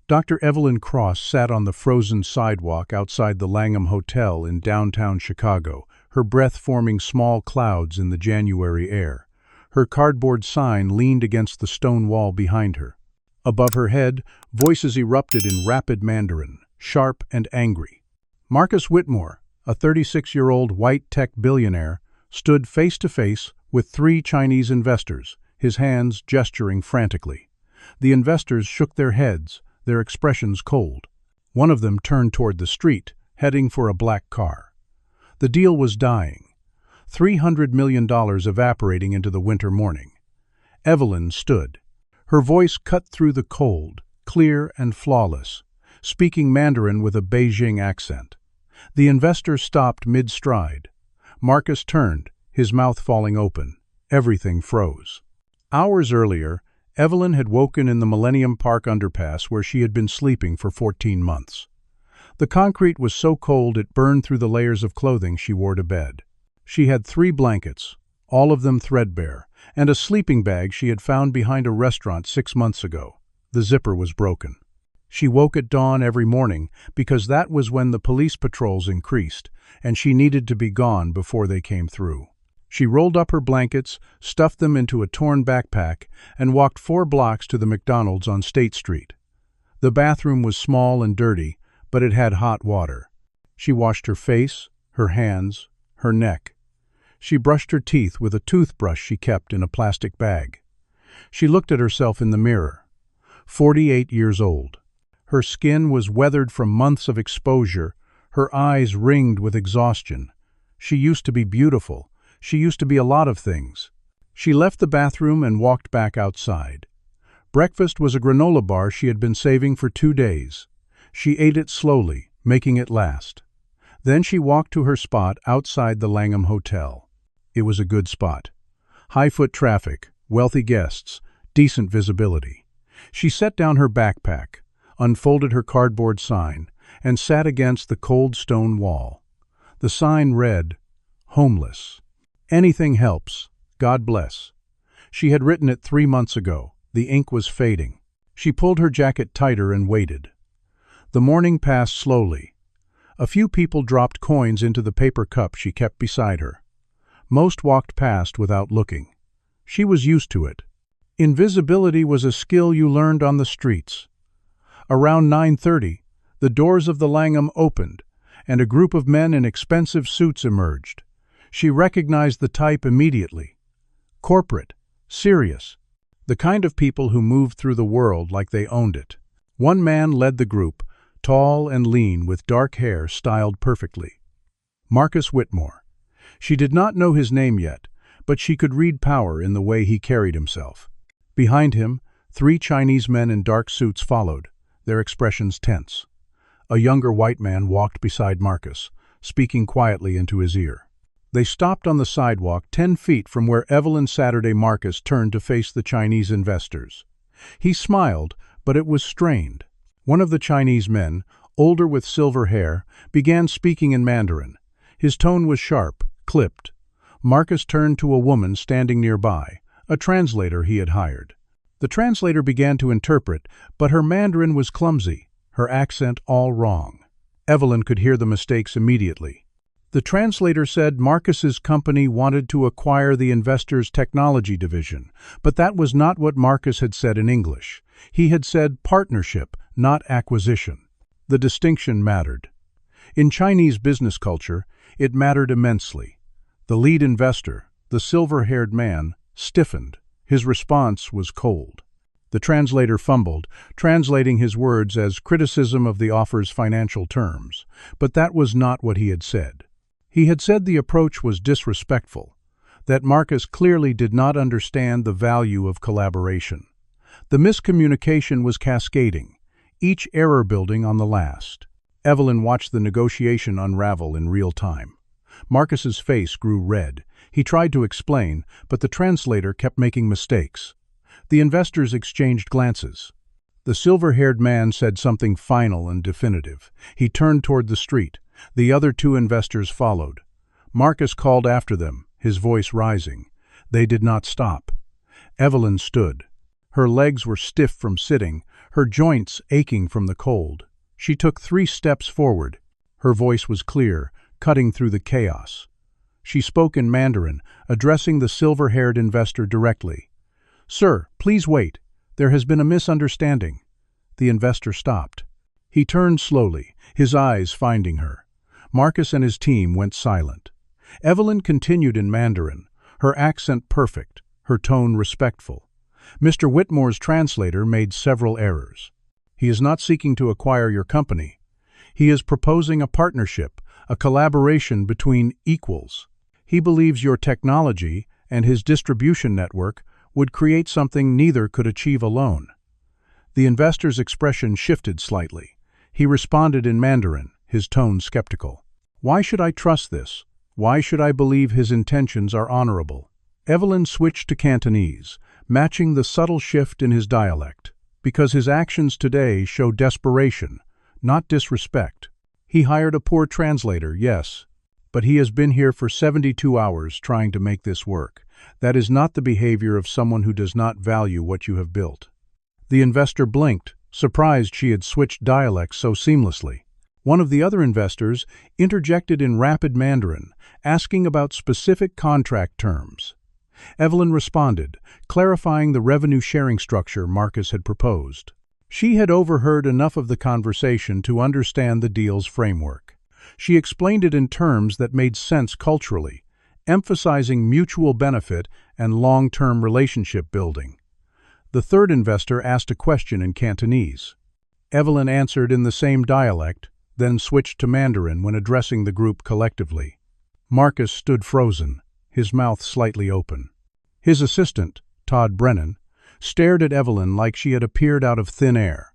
Dr. Evelyn Cross sat on the frozen sidewalk outside the Langham Hotel in downtown Chicago, her breath forming small clouds in the January air. Her cardboard sign leaned against the stone wall behind her. Above her head, voices erupted in rapid Mandarin, sharp and angry. Marcus Whitmore, a 36-year-old white tech billionaire, stood face to face with 3 Chinese investors, his hands gesturing frantically. The investors shook their heads, their expressions cold. One of them turned toward the street, heading for a black car. The deal was dying. $300 million evaporating into the winter morning. Evelyn stood. Her voice cut through the cold, clear and flawless, speaking Mandarin with a Beijing accent. The investor stopped mid-stride. Marcus turned, his mouth falling open. Everything froze. Hours earlier, Evelyn had woken in the Millennium Park underpass where she had been sleeping for 14 months. The concrete was so cold it burned through the layers of clothing she wore to bed. She had 3 blankets, all of them threadbare, and a sleeping bag she had found behind a restaurant 6 months ago. The zipper was broken. She woke at dawn every morning because that was when the police patrols increased, and she needed to be gone before they came through. She rolled up her blankets, stuffed them into a torn backpack, and walked 4 blocks to the McDonald's on State Street. The bathroom was small and dirty, but it had hot water. She washed her face, her hands, her neck. She brushed her teeth with a toothbrush she kept in a plastic bag. She looked at herself in the mirror. 48 years old. Her skin was weathered from months of exposure, her eyes ringed with exhaustion. She used to be beautiful. She used to be a lot of things. She left the bathroom and walked back outside. Breakfast was a granola bar she had been saving for 2 days. She ate it slowly, making it last. Then she walked to her spot outside the Langham Hotel. It was a good spot. High-foot traffic, wealthy guests, decent visibility. She set down her backpack, unfolded her cardboard sign, and sat against the cold stone wall. The sign read, "Homeless. Anything helps. God bless." She had written it 3 months ago. The ink was fading. She pulled her jacket tighter and waited. The morning passed slowly. A few people dropped coins into the paper cup she kept beside her. Most walked past without looking. She was used to it. Invisibility was a skill you learned on the streets. Around 9:30, the doors of the Langham opened, and a group of men in expensive suits emerged. She recognized the type immediately. Corporate, serious, the kind of people who moved through the world like they owned it. One man led the group, tall and lean with dark hair styled perfectly. Marcus Whitmore. She did not know his name yet, but she could read power in the way he carried himself. Behind him, 3 Chinese men in dark suits followed, their expressions tense. A younger white man walked beside Marcus, speaking quietly into his ear. They stopped on the sidewalk 10 feet from where Evelyn Saturday Marcus turned to face the Chinese investors. He smiled, but it was strained. One of the Chinese men, older with silver hair, began speaking in Mandarin. His tone was sharp, clipped. Marcus turned to a woman standing nearby, a translator he had hired. The translator began to interpret, but her Mandarin was clumsy, her accent all wrong. Evelyn could hear the mistakes immediately. The translator said Marcus's company wanted to acquire the investor's technology division, but that was not what Marcus had said in English. He had said partnership, not acquisition. The distinction mattered. In Chinese business culture, it mattered immensely. The lead investor, the silver-haired man, stiffened. His response was cold. The translator fumbled, translating his words as criticism of the offer's financial terms, but that was not what he had said. He had said the approach was disrespectful, that Marcus clearly did not understand the value of collaboration. The miscommunication was cascading, each error building on the last. Evelyn watched the negotiation unravel in real time. Marcus's face grew red. He tried to explain, but the translator kept making mistakes. The investors exchanged glances. The silver-haired man said something final and definitive. He turned toward the street. The other 2 investors followed. Marcus called after them, his voice rising. They did not stop. Evelyn stood. Her legs were stiff from sitting, her joints aching from the cold. She took 3 steps forward. Her voice was clear, cutting through the chaos. She spoke in Mandarin, addressing the silver-haired investor directly. "Sir, please wait. There has been a misunderstanding." The investor stopped. He turned slowly, his eyes finding her. Marcus and his team went silent. Evelyn continued in Mandarin, her accent perfect, her tone respectful. Mr. Whitmore's translator made several errors. "He is not seeking to acquire your company. He is proposing a partnership, a collaboration between equals. He believes your technology and his distribution network would create something neither could achieve alone." The investor's expression shifted slightly. He responded in Mandarin, his tone skeptical. "Why should I trust this? Why should I believe his intentions are honorable?" Evelyn switched to Cantonese, matching the subtle shift in his dialect, because his actions today show desperation, not disrespect. He hired a poor translator, yes, but he has been here for 72 hours trying to make this work. That is not the behavior of someone who does not value what you have built. The investor blinked, surprised she had switched dialects so seamlessly. One of the other investors interjected in rapid Mandarin, asking about specific contract terms. Evelyn responded, clarifying the revenue-sharing structure Marcus had proposed. She had overheard enough of the conversation to understand the deal's framework. She explained it in terms that made sense culturally, emphasizing mutual benefit and long-term relationship building. The third investor asked a question in Cantonese. Evelyn answered in the same dialect, then switched to Mandarin when addressing the group collectively. Marcus stood frozen, his mouth slightly open. His assistant, Todd Brennan, stared at Evelyn like she had appeared out of thin air.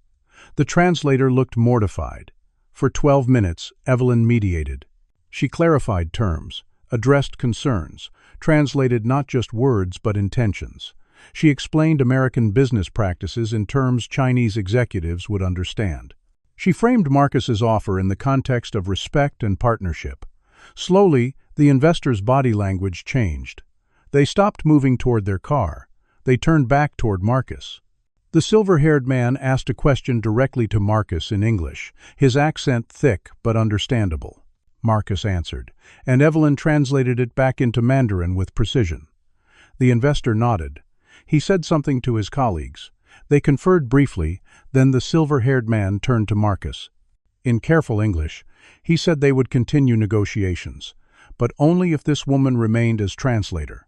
The translator looked mortified. For 12 minutes, Evelyn mediated. She clarified terms, addressed concerns, translated not just words but intentions. She explained American business practices in terms Chinese executives would understand. She framed Marcus's offer in the context of respect and partnership. Slowly, the investors' body language changed. They stopped moving toward their car. They turned back toward Marcus. The silver-haired man asked a question directly to Marcus in English, his accent thick but understandable. Marcus answered, and Evelyn translated it back into Mandarin with precision. The investor nodded. He said something to his colleagues. They conferred briefly, then the silver-haired man turned to Marcus. In careful English, he said they would continue negotiations, but only if this woman remained as translator.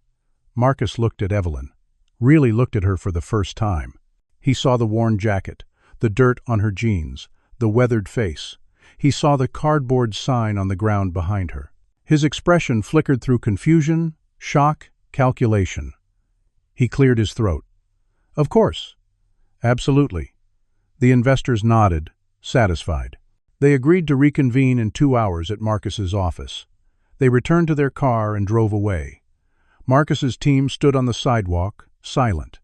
Marcus looked at Evelyn, really looked at her for the first time. He saw the worn jacket, the dirt on her jeans, the weathered face. He saw the cardboard sign on the ground behind her. His expression flickered through confusion, shock, calculation. He cleared his throat. "Of course. Absolutely." The investors nodded, satisfied. They agreed to reconvene in 2 hours at Marcus's office. They returned to their car and drove away. Marcus's team stood on the sidewalk, silent.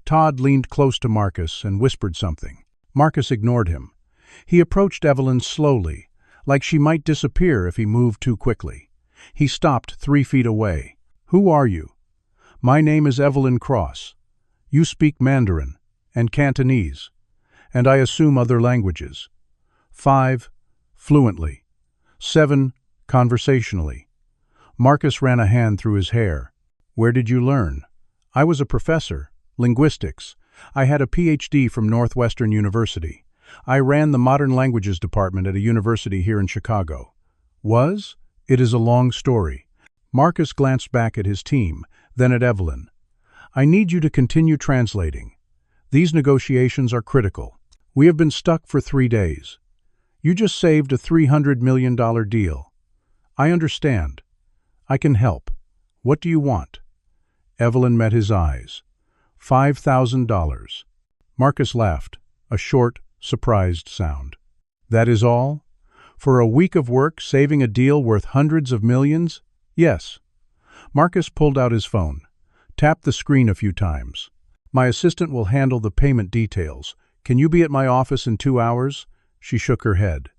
Todd leaned close to Marcus and whispered something. Marcus ignored him. He approached Evelyn slowly, like she might disappear if he moved too quickly. He stopped 3 feet away. "Who are you?" "My name is Evelyn Cross. You speak Mandarin and Cantonese, and I assume other languages. 5, fluently. 7, conversationally." Marcus ran a hand through his hair. "Where did you learn?" "I was a professor, linguistics. I had a PhD from Northwestern University. I ran the Modern Languages department at a university here in Chicago." "Was? It is a long story." Marcus glanced back at his team, then at Evelyn. "I need you to continue translating. These negotiations are critical. We have been stuck for 3 days. You just saved a $300 million deal. I understand. I can help. What do you want?" Evelyn met his eyes. $5,000. Marcus laughed, a short, surprised sound. "That is all? For a week of work saving a deal worth hundreds of millions?" "Yes." Marcus pulled out his phone, tapped the screen a few times. "My assistant will handle the payment details. Can you be at my office in 2 hours?" She shook her head.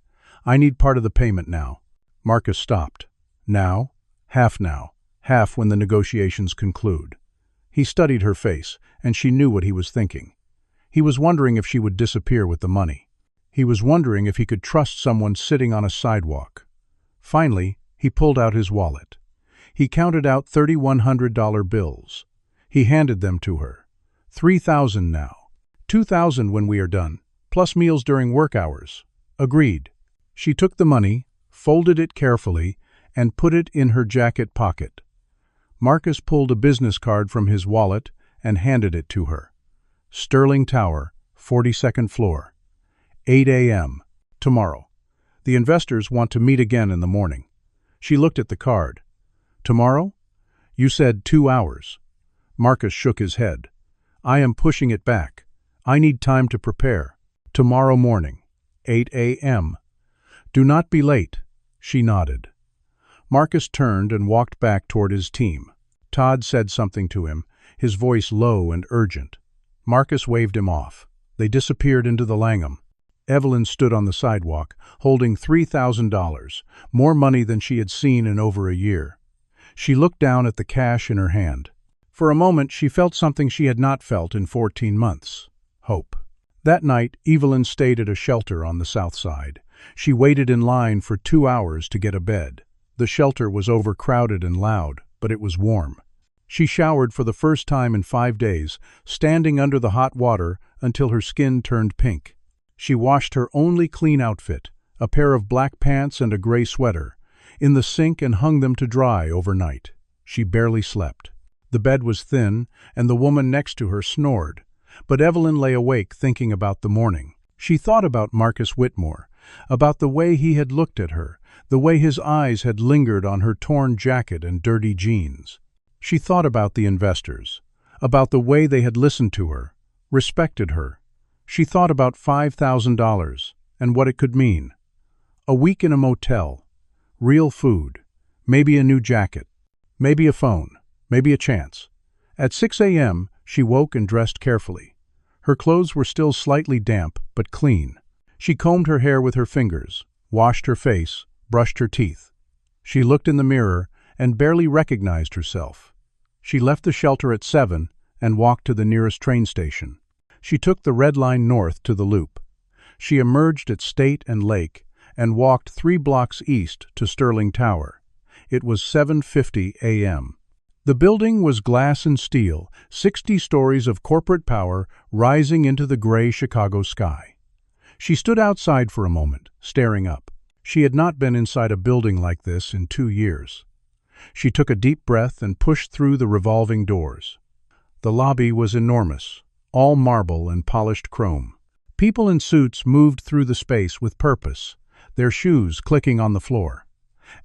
"I need part of the payment now." Marcus stopped. "Now? Half now. Half when the negotiations conclude." He studied her face, and she knew what he was thinking. He was wondering if she would disappear with the money. He was wondering if he could trust someone sitting on a sidewalk. Finally, he pulled out his wallet. He counted out $3,100 bills. He handed them to her. $3,000 now. $2,000 when we are done, plus meals during work hours. Agreed. She took the money, folded it carefully, and put it in her jacket pocket. Marcus pulled a business card from his wallet and handed it to her. Sterling Tower, 42nd floor. 8 a.m. Tomorrow. The investors want to meet again in the morning. She looked at the card. Tomorrow? You said 2 hours. Marcus shook his head. I am pushing it back. I need time to prepare. Tomorrow morning, 8 a.m. Do not be late. She nodded. Marcus turned and walked back toward his team. Todd said something to him, his voice low and urgent. Marcus waved him off. They disappeared into the Langham. Evelyn stood on the sidewalk, holding $3,000, more money than she had seen in over a year. She looked down at the cash in her hand. For a moment, she felt something she had not felt in 14 months. Hope. That night, Evelyn stayed at a shelter on the south side. She waited in line for 2 hours to get a bed. The shelter was overcrowded and loud, but it was warm. She showered for the first time in 5 days, standing under the hot water until her skin turned pink. She washed her only clean outfit, a pair of black pants and a gray sweater, in the sink and hung them to dry overnight. She barely slept. The bed was thin, and the woman next to her snored. But Evelyn lay awake thinking about the morning. She thought about Marcus Whitmore, about the way he had looked at her, the way his eyes had lingered on her torn jacket and dirty jeans. She thought about the investors, about the way they had listened to her, respected her. She thought about $5,000 and what it could mean. A week in a motel, real food, maybe a new jacket, maybe a phone, maybe a chance. At 6 a.m., she woke and dressed carefully. Her clothes were still slightly damp, but clean. She combed her hair with her fingers, washed her face, brushed her teeth. She looked in the mirror and barely recognized herself. She left the shelter at 7 and walked to the nearest train station. She took the Red Line north to the Loop. She emerged at State and Lake and walked 3 blocks east to Sterling Tower. It was 7:50 a.m. The building was glass and steel, 60 stories of corporate power rising into the gray Chicago sky. She stood outside for a moment, staring up. She had not been inside a building like this in 2 years. She took a deep breath and pushed through the revolving doors. The lobby was enormous, all marble and polished chrome. People in suits moved through the space with purpose, their shoes clicking on the floor.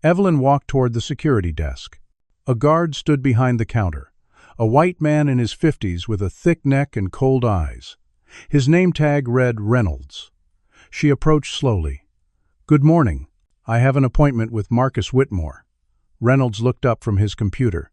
Evelyn walked toward the security desk. A guard stood behind the counter, a white man in his 50s with a thick neck and cold eyes. His name tag read Reynolds. She approached slowly. "Good morning. I have an appointment with Marcus Whitmore." Reynolds looked up from his computer.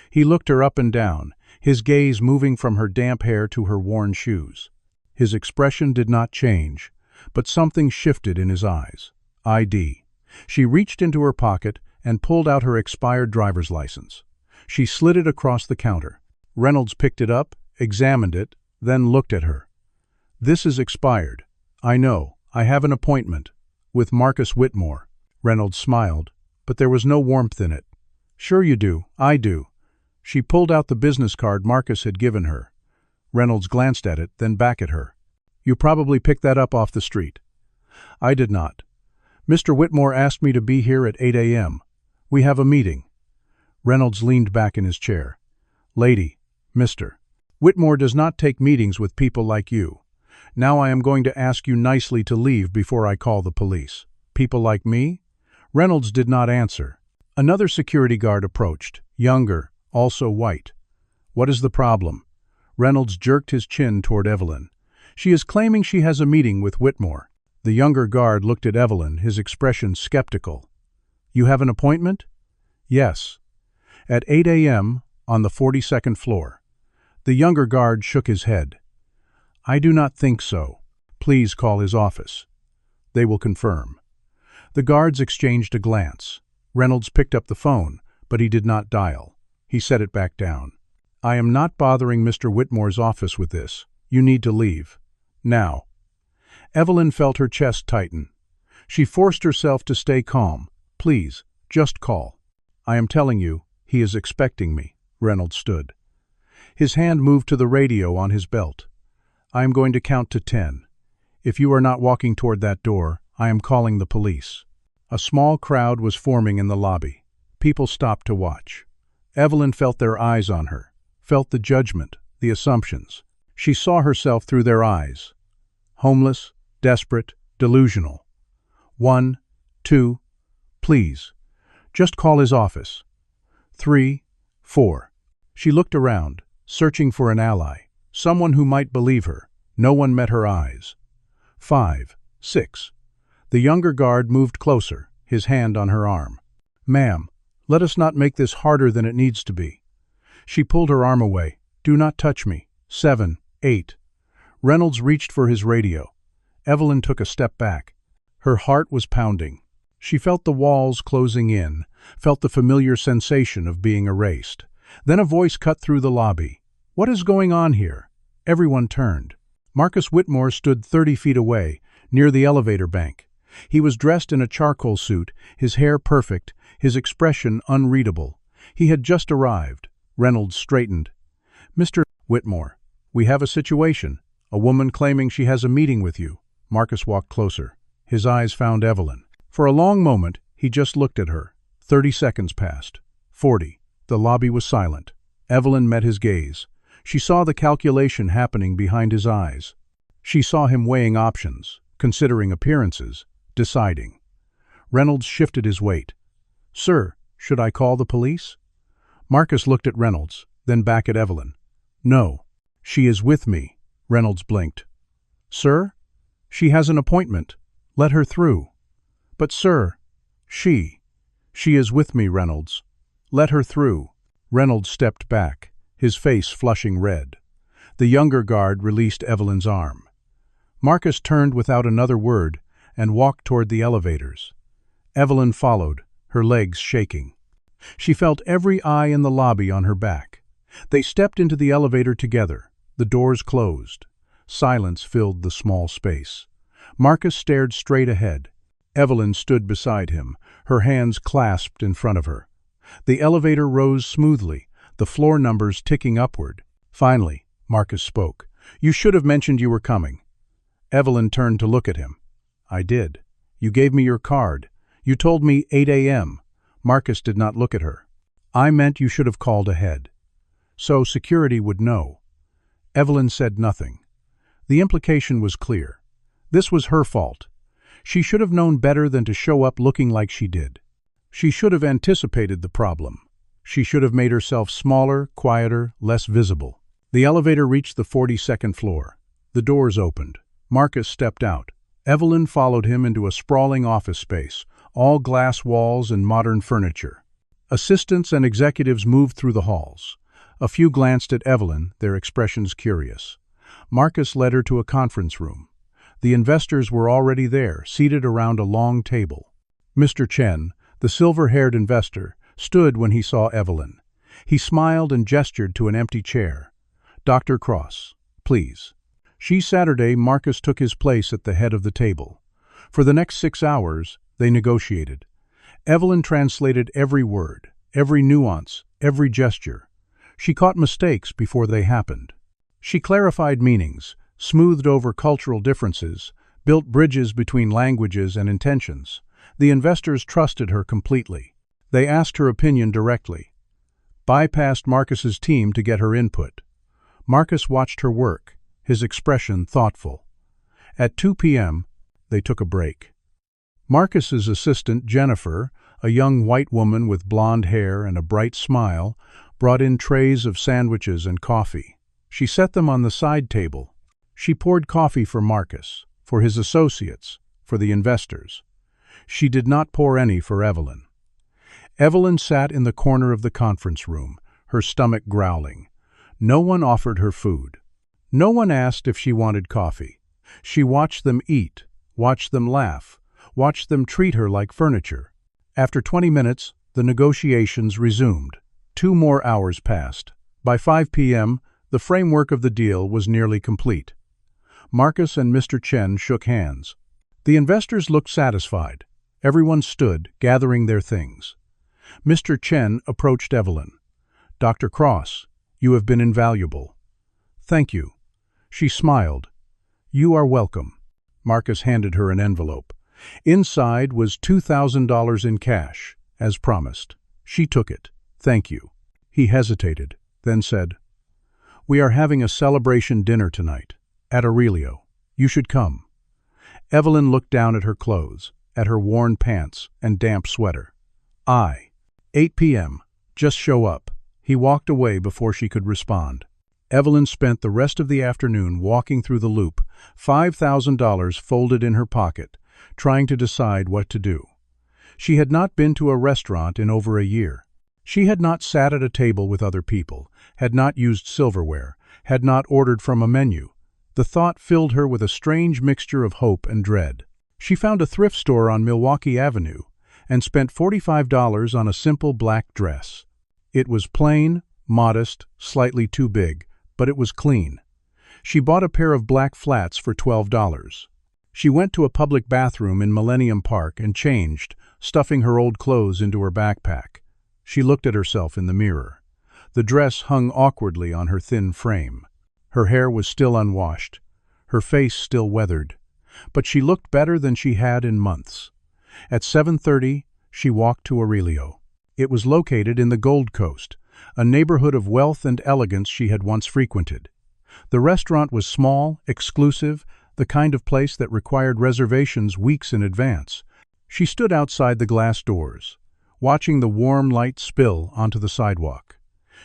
He looked her up and down, his gaze moving from her damp hair to her worn shoes. His expression did not change, but something shifted in his eyes. ID. She reached into her pocket and pulled out her expired driver's license. She slid it across the counter. Reynolds picked it up, examined it, then looked at her. "This is expired. I know. I have an appointment. With Marcus Whitmore." Reynolds smiled, but there was no warmth in it. "Sure you do. I do." She pulled out the business card Marcus had given her. Reynolds glanced at it, then back at her. "You probably picked that up off the street." "I did not. Mr. Whitmore asked me to be here at 8 a.m. We have a meeting." Reynolds leaned back in his chair. "Lady, Mr. Whitmore does not take meetings with people like you. Now I am going to ask you nicely to leave before I call the police. People like me?" Reynolds did not answer. Another security guard approached, younger, also white. "What is the problem?" Reynolds jerked his chin toward Evelyn. "She is claiming she has a meeting with Whitmore." The younger guard looked at Evelyn, his expression skeptical. "You have an appointment?" "Yes. At 8 a.m. on the 42nd floor." The younger guard shook his head. "I do not think so. Please call his office. They will confirm." The guards exchanged a glance. Reynolds picked up the phone, but he did not dial. He set it back down. "I am not bothering Mr. Whitmore's office with this. You need to leave." Now. Evelyn felt her chest tighten. She forced herself to stay calm. Please, just call. I am telling you, he is expecting me. Reynolds stood. His hand moved to the radio on his belt. I am going to count to 10. If you are not walking toward that door, I am calling the police. A small crowd was forming in the lobby. People stopped to watch. Evelyn felt their eyes on her, felt the judgment, the assumptions. She saw herself through their eyes. Homeless, desperate, delusional. 1, 2, please. Just call his office. 3, 4. She looked around, searching for an ally, someone who might believe her. No one met her eyes. 5, 6. The younger guard moved closer, his hand on her arm. Ma'am, let us not make this harder than it needs to be. She pulled her arm away. Do not touch me. 7, 8. Reynolds reached for his radio. Evelyn took a step back. Her heart was pounding. She felt the walls closing in, felt the familiar sensation of being erased. Then a voice cut through the lobby. What is going on here? Everyone turned. Marcus Whitmore stood 30 feet away, near the elevator bank. He was dressed in a charcoal suit, his hair perfect, his expression unreadable. He had just arrived. Reynolds straightened. Mr. Whitmore, we have a situation. A woman claiming she has a meeting with you. Marcus walked closer. His eyes found Evelyn. For a long moment, he just looked at her. 30 seconds passed. 40. The lobby was silent. Evelyn met his gaze. She saw the calculation happening behind his eyes. She saw him weighing options, considering appearances, deciding. Reynolds shifted his weight. Sir, should I call the police? Marcus looked at Reynolds, then back at Evelyn. No. She is with me. Reynolds blinked. Sir? She has an appointment. Let her through. But sir, she is with me, Reynolds. Let her through. Reynolds stepped back, his face flushing red. The younger guard released Evelyn's arm. Marcus turned without another word and walked toward the elevators. Evelyn followed, her legs shaking. She felt every eye in the lobby on her back. They stepped into the elevator together. The doors closed. Silence filled the small space. Marcus stared straight ahead. Evelyn stood beside him, her hands clasped in front of her. The elevator rose smoothly, the floor numbers ticking upward. Finally, Marcus spoke. You should have mentioned you were coming. Evelyn turned to look at him. I did. You gave me your card. You told me 8 a.m. Marcus did not look at her. I meant you should have called ahead. So security would know. Evelyn said nothing. The implication was clear. This was her fault. She should have known better than to show up looking like she did. She should have anticipated the problem. She should have made herself smaller, quieter, less visible. The elevator reached the 42nd floor. The doors opened. Marcus stepped out. Evelyn followed him into a sprawling office space, all glass walls and modern furniture. Assistants and executives moved through the halls. A few glanced at Evelyn, their expressions curious. Marcus led her to a conference room. The investors were already there, seated around a long table. Mr. Chen, the silver-haired investor, stood when he saw Evelyn. He smiled and gestured to an empty chair. Dr. Cross, please. Saturday, Marcus took his place at the head of the table. For the next 6 hours, they negotiated. Evelyn translated every word, every nuance, every gesture. She caught mistakes before they happened. She clarified meanings, smoothed over cultural differences, built bridges between languages and intentions. The investors trusted her completely. They asked her opinion directly. Bypassed Marcus's team to get her input. Marcus watched her work, his expression thoughtful. At 2 p.m., they took a break. Marcus's assistant, Jennifer, a young white woman with blonde hair and a bright smile, brought in trays of sandwiches and coffee. She set them on the side table. She poured coffee for Marcus, for his associates, for the investors. She did not pour any for Evelyn. Evelyn sat in the corner of the conference room, her stomach growling. No one offered her food. No one asked if she wanted coffee. She watched them eat, watched them laugh, watched them treat her like furniture. After 20 minutes, the negotiations resumed. 2 more hours passed. By 5 p.m., the framework of the deal was nearly complete. Marcus and Mr. Chen shook hands. The investors looked satisfied. Everyone stood, gathering their things. Mr. Chen approached Evelyn. "Dr. Cross, you have been invaluable." "Thank you." She smiled. "You are welcome." Marcus handed her an envelope. Inside was $2,000 in cash, as promised. She took it. "Thank you." He hesitated, then said, "We are having a celebration dinner tonight, at Aurelio. You should come." Evelyn looked down at her clothes, at her worn pants and damp sweater. 8 p.m. Just show up." He walked away before she could respond. Evelyn spent the rest of the afternoon walking through the loop, $5,000 folded in her pocket, trying to decide what to do. She had not been to a restaurant in over a year. She had not sat at a table with other people, had not used silverware, had not ordered from a menu. The thought filled her with a strange mixture of hope and dread. She found a thrift store on Milwaukee Avenue and spent $45 on a simple black dress. It was plain, modest, slightly too big, but it was clean. She bought a pair of black flats for $12. She went to a public bathroom in Millennium Park and changed, stuffing her old clothes into her backpack. She looked at herself in the mirror. The dress hung awkwardly on her thin frame. Her hair was still unwashed, her face still weathered, but she looked better than she had in months. At 7:30, she walked to Aurelio. It was located in the Gold Coast, a neighborhood of wealth and elegance she had once frequented. The restaurant was small, exclusive, the kind of place that required reservations weeks in advance. She stood outside the glass doors, watching the warm light spill onto the sidewalk.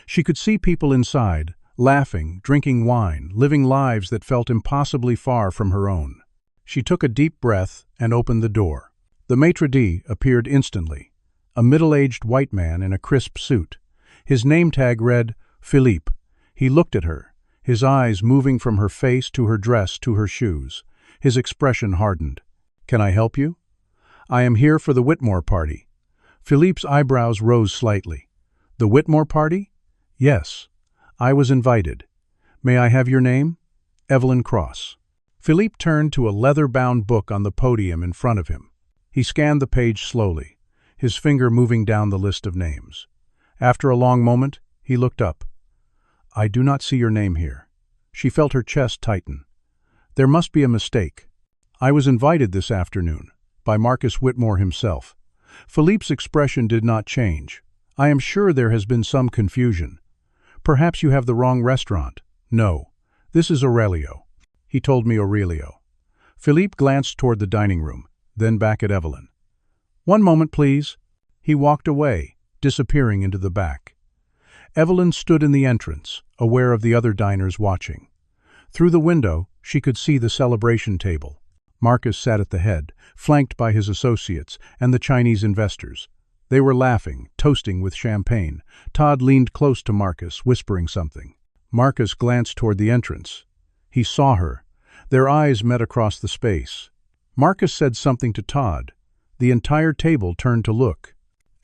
She could see people inside, laughing, drinking wine, living lives that felt impossibly far from her own. She took a deep breath and opened the door. The maitre d' appeared instantly, a middle-aged white man in a crisp suit. His name tag read, Philippe. He looked at her, his eyes moving from her face to her dress to her shoes. His expression hardened. "Can I help you?" "I am here for the Whitmore party." Philippe's eyebrows rose slightly. "The Whitmore party?" "Yes. I was invited. May I have your name?" "Evelyn Cross." Philippe turned to a leather-bound book on the podium in front of him. He scanned the page slowly, his finger moving down the list of names. After a long moment, he looked up. "I do not see your name here." She felt her chest tighten. "There must be a mistake. I was invited this afternoon, by Marcus Whitmore himself." Philippe's expression did not change. "I am sure there has been some confusion. Perhaps you have the wrong restaurant." "No, this is Aurelio." "He told me Aurelio." Philippe glanced toward the dining room, then back at Evelyn. "One moment, please." He walked away, disappearing into the back. Evelyn stood in the entrance, aware of the other diners watching. Through the window, she could see the celebration table. Marcus sat at the head, flanked by his associates and the Chinese investors. They were laughing, toasting with champagne. Todd leaned close to Marcus, whispering something. Marcus glanced toward the entrance. He saw her. Their eyes met across the space. Marcus said something to Todd. The entire table turned to look.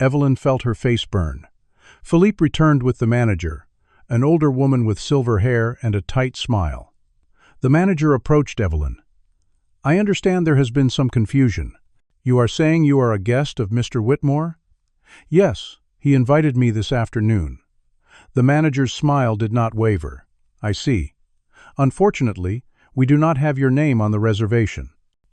Evelyn felt her face burn. Philippe returned with the manager, an older woman with silver hair and a tight smile. The manager approached Evelyn. "I understand there has been some confusion. You are saying you are a guest of Mr. Whitmore?" "Yes, he invited me this afternoon." The manager's smile did not waver. "I see. Unfortunately, we do not have your name on the reservation,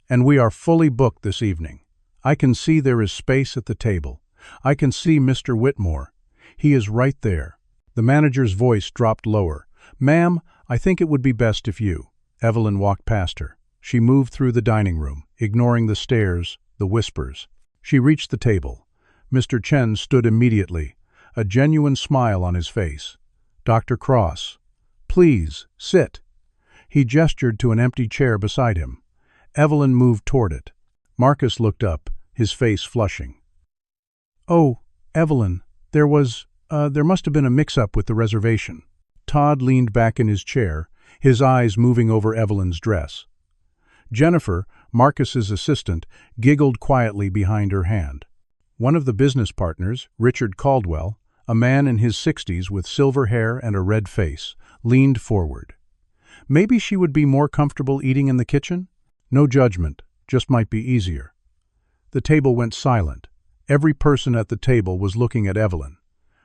and we are fully booked this evening. I can see there is space at the table. I can see Mr. Whitmore. He is right there." The manager's voice dropped lower. "Ma'am, I think it would be best if you—" Evelyn walked past her. She moved through the dining room, ignoring the stares, the whispers. She reached the table. Mr. Chen stood immediately, a genuine smile on his face. "Dr. Cross, please, sit." He gestured to an empty chair beside him. Evelyn moved toward it. Marcus looked up, his face flushing. "Oh, Evelyn, there must have been a mix-up with the reservation." Todd leaned back in his chair, his eyes moving over Evelyn's dress. Jennifer, Marcus's assistant, giggled quietly behind her hand. One of the business partners, Richard Caldwell, a man in his 60s with silver hair and a red face, leaned forward. Maybe she would be more comfortable eating in the kitchen? No judgment, just might be easier. The table went silent. Every person at the table was looking at Evelyn.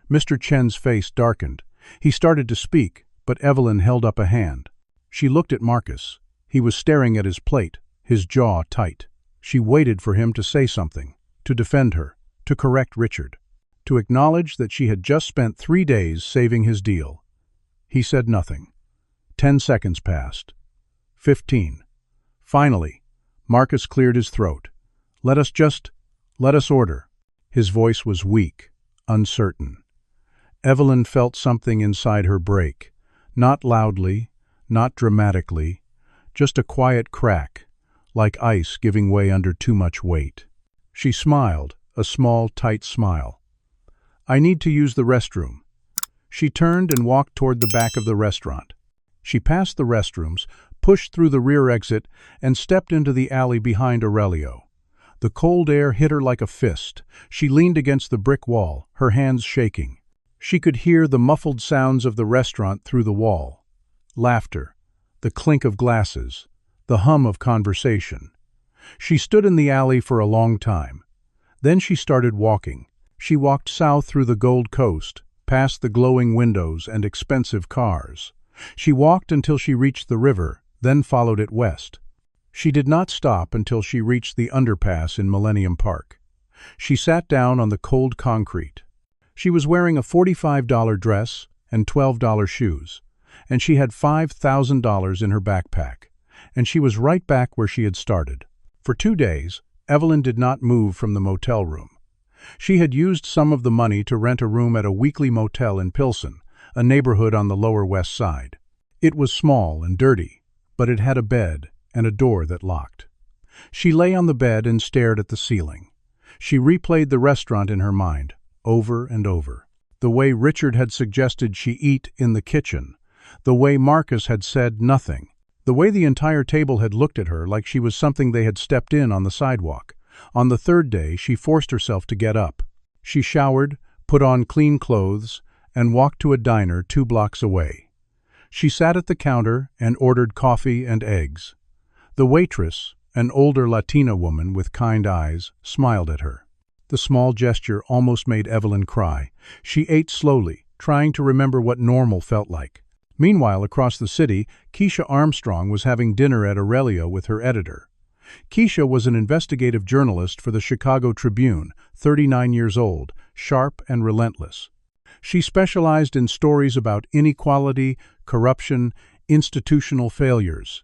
Mr. Chen's face darkened. He started to speak, but Evelyn held up a hand. She looked at Marcus. He was staring at his plate, his jaw tight. She waited for him to say something, to defend her, to correct Richard, to acknowledge that she had just spent 3 days saving his deal. He said nothing. 10 seconds passed. 15. Finally, Marcus cleared his throat. Let us order. His voice was weak, uncertain. Evelyn felt something inside her break. Not loudly, not dramatically, just a quiet crack, like ice giving way under too much weight. She smiled, a small, tight smile. I need to use the restroom. She turned and walked toward the back of the restaurant. She passed the restrooms, pushed through the rear exit, and stepped into the alley behind Aurelio. The cold air hit her like a fist. She leaned against the brick wall, her hands shaking. She could hear the muffled sounds of the restaurant through the wall. Laughter, the clink of glasses, the hum of conversation. She stood in the alley for a long time. Then she started walking. She walked south through the Gold Coast, past the glowing windows and expensive cars. She walked until she reached the river, then followed it west. She did not stop until she reached the underpass in Millennium Park. She sat down on the cold concrete. She was wearing a $45 dress and $12 shoes, and she had $5,000 in her backpack, and she was right back where she had started. For 2 days, Evelyn did not move from the motel room. She had used some of the money to rent a room at a weekly motel in Pilsen, a neighborhood on the Lower West Side. It was small and dirty, but it had a bed and a door that locked. She lay on the bed and stared at the ceiling. She replayed the restaurant in her mind, over and over. The way Richard had suggested she eat in the kitchen. The way Marcus had said nothing. The way the entire table had looked at her like she was something they had stepped in on the sidewalk. On the 3rd day, she forced herself to get up. She showered, put on clean clothes, and walked to a diner 2 blocks away. She sat at the counter and ordered coffee and eggs. The waitress, an older Latina woman with kind eyes, smiled at her. The small gesture almost made Evelyn cry. She ate slowly, trying to remember what normal felt like. Meanwhile, across the city, Keisha Armstrong was having dinner at Aurelio with her editor. Keisha was an investigative journalist for the Chicago Tribune, 39 years old, sharp and relentless. She specialized in stories about inequality, corruption, institutional failures.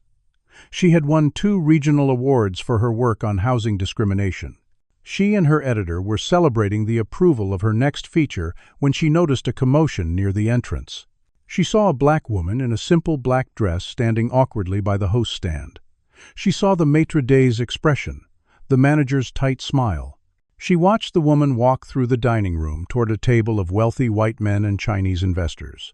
She had won 2 regional awards for her work on housing discrimination. She and her editor were celebrating the approval of her next feature when she noticed a commotion near the entrance. She saw a black woman in a simple black dress standing awkwardly by the host stand. She saw the maitre d's expression, the manager's tight smile. She watched the woman walk through the dining room toward a table of wealthy white men and Chinese investors.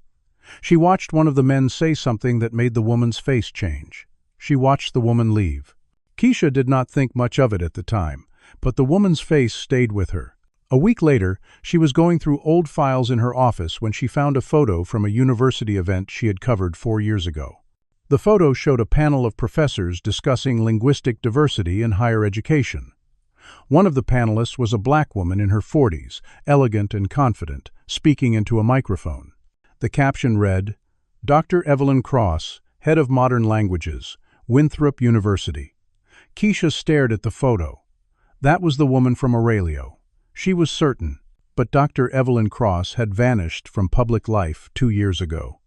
She watched one of the men say something that made the woman's face change. She watched the woman leave. Keisha did not think much of it at the time, but the woman's face stayed with her. A week later, she was going through old files in her office when she found a photo from a university event she had covered 4 years ago. The photo showed a panel of professors discussing linguistic diversity in higher education. One of the panelists was a black woman in her 40s, elegant and confident, speaking into a microphone. The caption read, Dr. Evelyn Cross, Head of Modern Languages, Winthrop University. Keisha stared at the photo. That was the woman from Aurelio. She was certain, but Dr. Evelyn Cross had vanished from public life 2 years ago.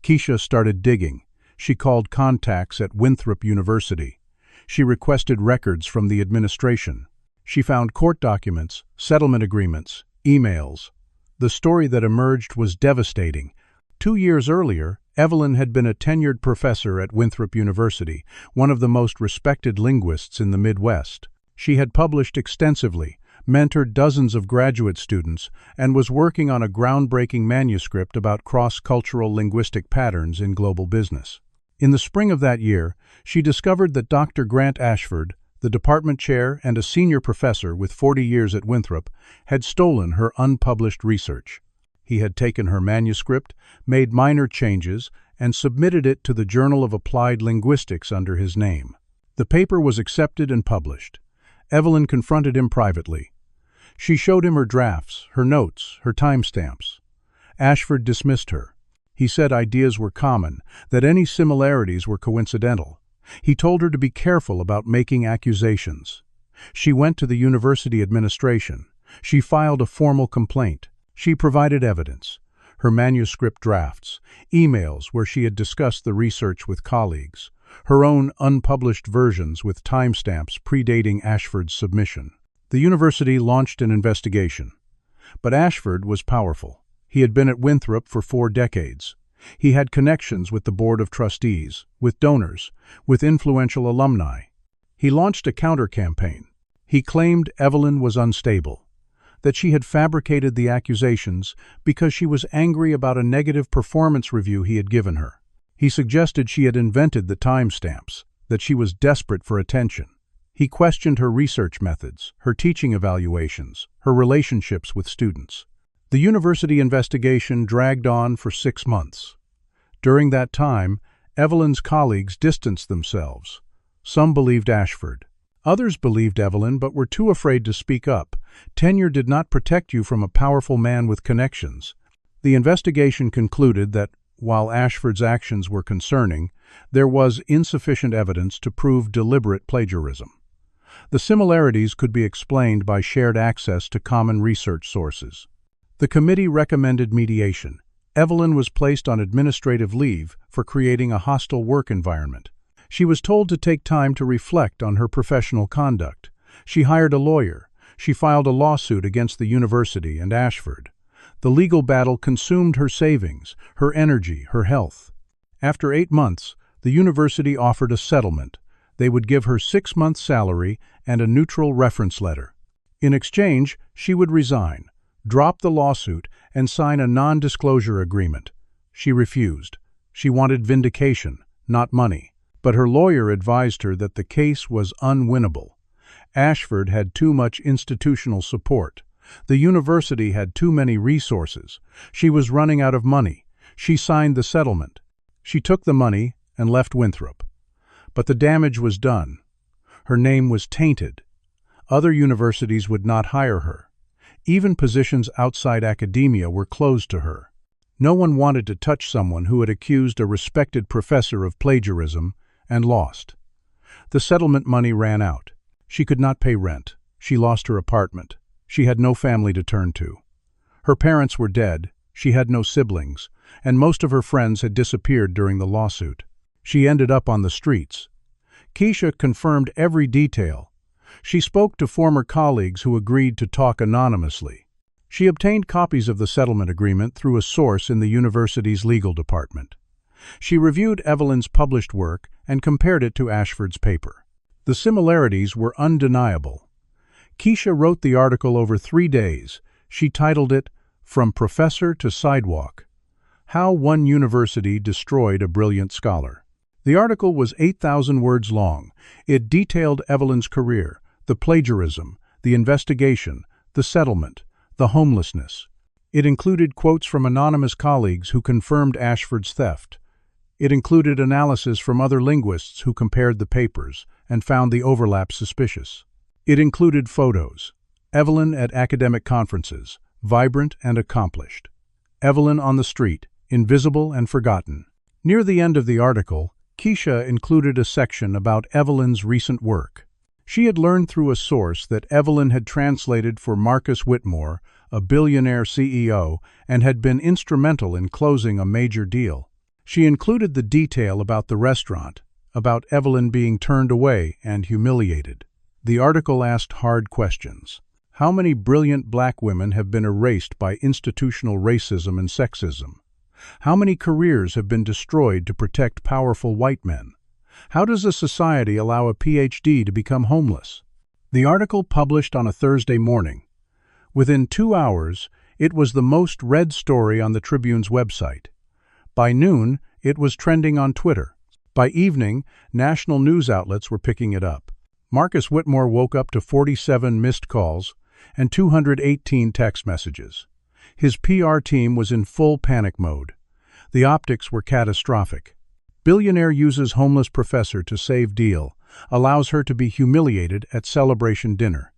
Keisha started digging. She called contacts at Winthrop University. She requested records from the administration. She found court documents, settlement agreements, emails. The story that emerged was devastating. 2 years earlier, Evelyn had been a tenured professor at Winthrop University, one of the most respected linguists in the Midwest. She had published extensively, mentored dozens of graduate students, and was working on a groundbreaking manuscript about cross-cultural linguistic patterns in global business. In the spring of that year, she discovered that Dr. Grant Ashford, the department chair and a senior professor with 40 years at Winthrop, had stolen her unpublished research. He had taken her manuscript, made minor changes, and submitted it to the Journal of Applied Linguistics under his name. The paper was accepted and published. Evelyn confronted him privately. She showed him her drafts, her notes, her timestamps. Ashford dismissed her. He said ideas were common, that any similarities were coincidental. He told her to be careful about making accusations. She went to the university administration. She filed a formal complaint. She provided evidence. Her manuscript drafts, emails where she had discussed the research with colleagues, her own unpublished versions with timestamps predating Ashford's submission. The university launched an investigation. But Ashford was powerful. He had been at Winthrop for 4 decades. He had connections with the board of trustees, with donors, with influential alumni. He launched a counter-campaign. He claimed Evelyn was unstable, that she had fabricated the accusations because she was angry about a negative performance review he had given her. He suggested she had invented the timestamps, that she was desperate for attention. He questioned her research methods, her teaching evaluations, her relationships with students. The university investigation dragged on for 6 months. During that time, Evelyn's colleagues distanced themselves. Some believed Ashford. Others believed Evelyn but were too afraid to speak up. Tenure did not protect you from a powerful man with connections. The investigation concluded that, while Ashford's actions were concerning, there was insufficient evidence to prove deliberate plagiarism. The similarities could be explained by shared access to common research sources. The committee recommended mediation. Evelyn was placed on administrative leave for creating a hostile work environment. She was told to take time to reflect on her professional conduct. She hired a lawyer. She filed a lawsuit against the university and Ashford. The legal battle consumed her savings, her energy, her health. After 8 months, the university offered a settlement. They would give her 6 months' salary and a neutral reference letter. In exchange, she would resign, drop the lawsuit, and sign a non-disclosure agreement. She refused. She wanted vindication, not money. But her lawyer advised her that the case was unwinnable. Ashford had too much institutional support. The university had too many resources. She was running out of money. She signed the settlement. She took the money and left Winthrop. But the damage was done. Her name was tainted. Other universities would not hire her. Even positions outside academia were closed to her. No one wanted to touch someone who had accused a respected professor of plagiarism and lost. The settlement money ran out. She could not pay rent. She lost her apartment. She had no family to turn to. Her parents were dead. She had no siblings, and most of her friends had disappeared during the lawsuit. She ended up on the streets. Keisha confirmed every detail. She spoke to former colleagues who agreed to talk anonymously. She obtained copies of the settlement agreement through a source in the university's legal department. She reviewed Evelyn's published work and compared it to Ashford's paper. The similarities were undeniable. Keisha wrote the article over 3 days. She titled it, "From Professor to Sidewalk: How One University Destroyed a Brilliant Scholar." The article was 8,000 words long. It detailed Evelyn's career, the plagiarism, the investigation, the settlement, the homelessness. It included quotes from anonymous colleagues who confirmed Ashford's theft. It included analysis from other linguists who compared the papers and found the overlap suspicious. It included photos. Evelyn at academic conferences, vibrant and accomplished. Evelyn on the street, invisible and forgotten. Near the end of the article, Keisha included a section about Evelyn's recent work. She had learned through a source that Evelyn had translated for Marcus Whitmore, a billionaire CEO, and had been instrumental in closing a major deal. She included the detail about the restaurant, about Evelyn being turned away and humiliated. The article asked hard questions. How many brilliant black women have been erased by institutional racism and sexism? How many careers have been destroyed to protect powerful white men? How does a society allow a PhD to become homeless? The article published on a Thursday morning. Within 2 hours, it was the most read story on the Tribune's website. By noon, it was trending on Twitter. By evening, national news outlets were picking it up. Marcus Whitmore woke up to 47 missed calls and 218 text messages. His PR team was in full panic mode. The optics were catastrophic. Billionaire uses homeless professor to save deal, allows her to be humiliated at celebration dinner.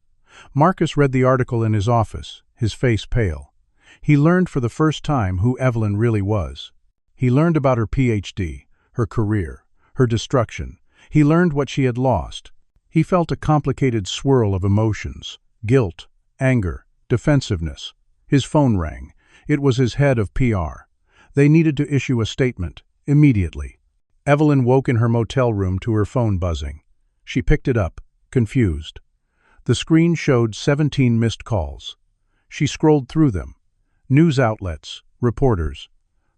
Marcus read the article in his office, his face pale. He learned for the first time who Evelyn really was. He learned about her PhD, her career, her destruction. He learned what she had lost. He felt a complicated swirl of emotions: guilt, anger, defensiveness. His phone rang. It was his head of PR. They needed to issue a statement, immediately. Evelyn woke in her motel room to her phone buzzing. She picked it up, confused. The screen showed 17 missed calls. She scrolled through them. News outlets, reporters,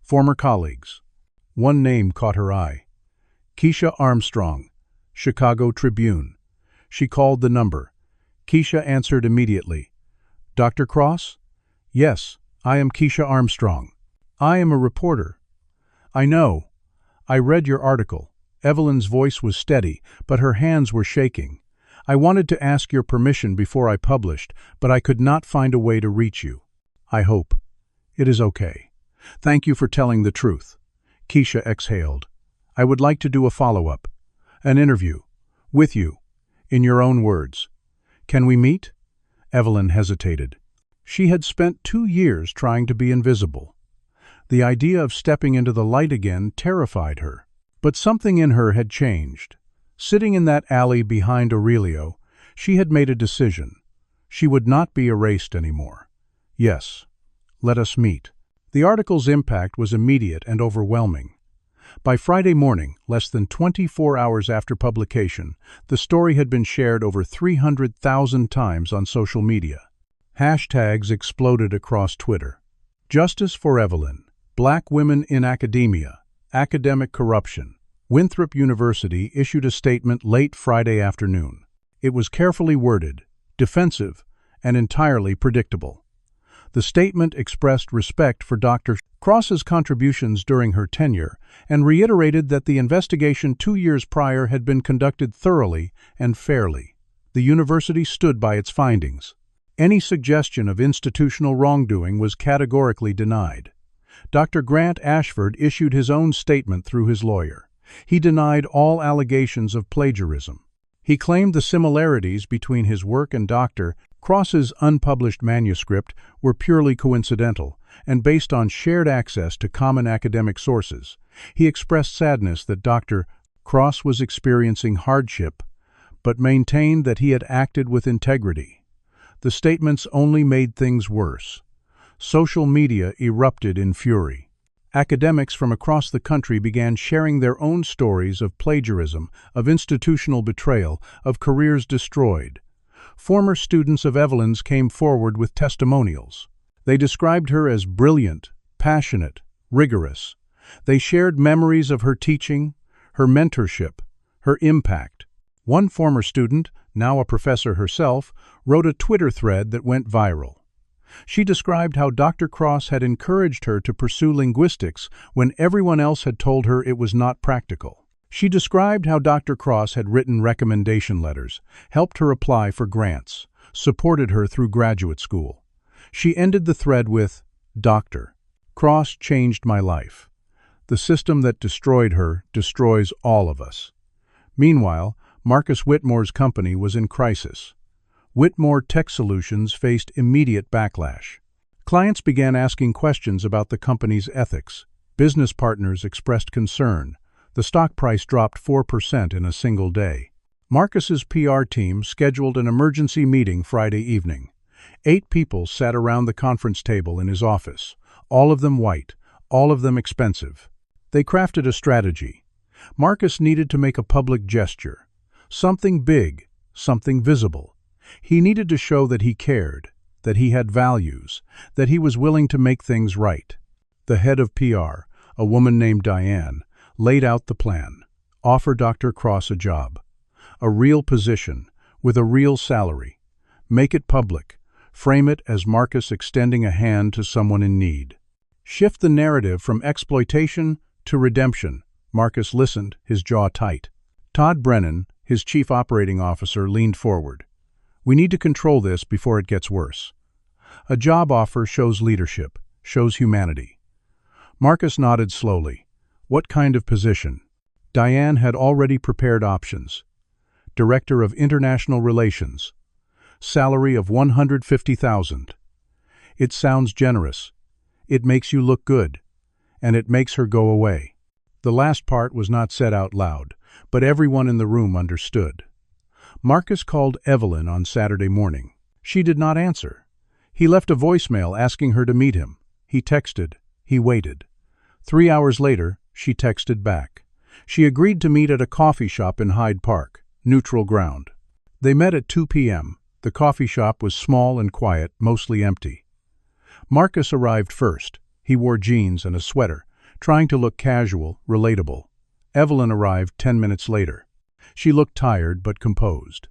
former colleagues. One name caught her eye. Keisha Armstrong, Chicago Tribune. She called the number. Keisha answered immediately. "Dr. Cross?" "Yes, I am Keisha Armstrong. I am a reporter." "I know. I read your article." Evelyn's voice was steady, but her hands were shaking. "I wanted to ask your permission before I published, but I could not find a way to reach you. I hope it is okay. Thank you for telling the truth." Keisha exhaled. "I would like to do a follow-up, an interview, with you, in your own words. Can we meet?" Evelyn hesitated. She had spent 2 years trying to be invisible. The idea of stepping into the light again terrified her. But something in her had changed. Sitting in that alley behind Aurelio, she had made a decision. She would not be erased anymore. "Yes, let us meet." The article's impact was immediate and overwhelming. By Friday morning, less than 24 hours after publication, the story had been shared over 300,000 times on social media. Hashtags exploded across Twitter. Justice for Evelyn, Black Women in Academia, Academic Corruption. Winthrop University issued a statement late Friday afternoon. It was carefully worded, defensive, and entirely predictable. The statement expressed respect for Dr. Cross's contributions during her tenure and reiterated that the investigation 2 years prior had been conducted thoroughly and fairly. The university stood by its findings. Any suggestion of institutional wrongdoing was categorically denied. Dr. Grant Ashford issued his own statement through his lawyer. He denied all allegations of plagiarism. He claimed the similarities between his work and Dr. Cross's unpublished manuscript were purely coincidental and based on shared access to common academic sources. He expressed sadness that Dr. Cross was experiencing hardship, but maintained that he had acted with integrity. The statements only made things worse. Social media erupted in fury. Academics from across the country began sharing their own stories of plagiarism, of institutional betrayal, of careers destroyed. Former students of Evelyn's came forward with testimonials. They described her as brilliant, passionate, rigorous. They shared memories of her teaching, her mentorship, her impact. One former student, now a professor herself, wrote a Twitter thread that went viral. She described how Dr. Cross had encouraged her to pursue linguistics when everyone else had told her it was not practical. She described how Dr. Cross had written recommendation letters, helped her apply for grants, supported her through graduate school. She ended the thread with, "Dr. Cross changed my life. The system that destroyed her destroys all of us." Meanwhile, Marcus Whitmore's company was in crisis. Whitmore Tech Solutions faced immediate backlash. Clients began asking questions about the company's ethics. Business partners expressed concern. The stock price dropped 4% in a single day. Marcus's PR team scheduled an emergency meeting Friday evening. 8 people sat around the conference table in his office, all of them white, all of them expensive. They crafted a strategy. Marcus needed to make a public gesture. Something big, something visible. He needed to show that he cared, that he had values, that he was willing to make things right. The head of PR, a woman named Diane, laid out the plan. Offer Dr. Cross a job. A real position, with a real salary. Make it public. Frame it as Marcus extending a hand to someone in need. Shift the narrative from exploitation to redemption. Marcus listened, his jaw tight. Todd Brennan, his chief operating officer, leaned forward. "We need to control this before it gets worse. A job offer shows leadership, shows humanity." Marcus nodded slowly. What kind of position? Diane had already prepared options. Director of International Relations. Salary of $150,000. It sounds generous. It makes you look good. And it makes her go away. The last part was not said out loud, but everyone in the room understood. Marcus called Evelyn on Saturday morning. She did not answer. He left a voicemail asking her to meet him. He texted. He waited. 3 hours later, she texted back. She agreed to meet at a coffee shop in Hyde Park, neutral ground. They met at 2 p.m. The coffee shop was small and quiet, mostly empty. Marcus arrived first. He wore jeans and a sweater, trying to look casual, relatable. Evelyn arrived 10 minutes later. She looked tired but composed.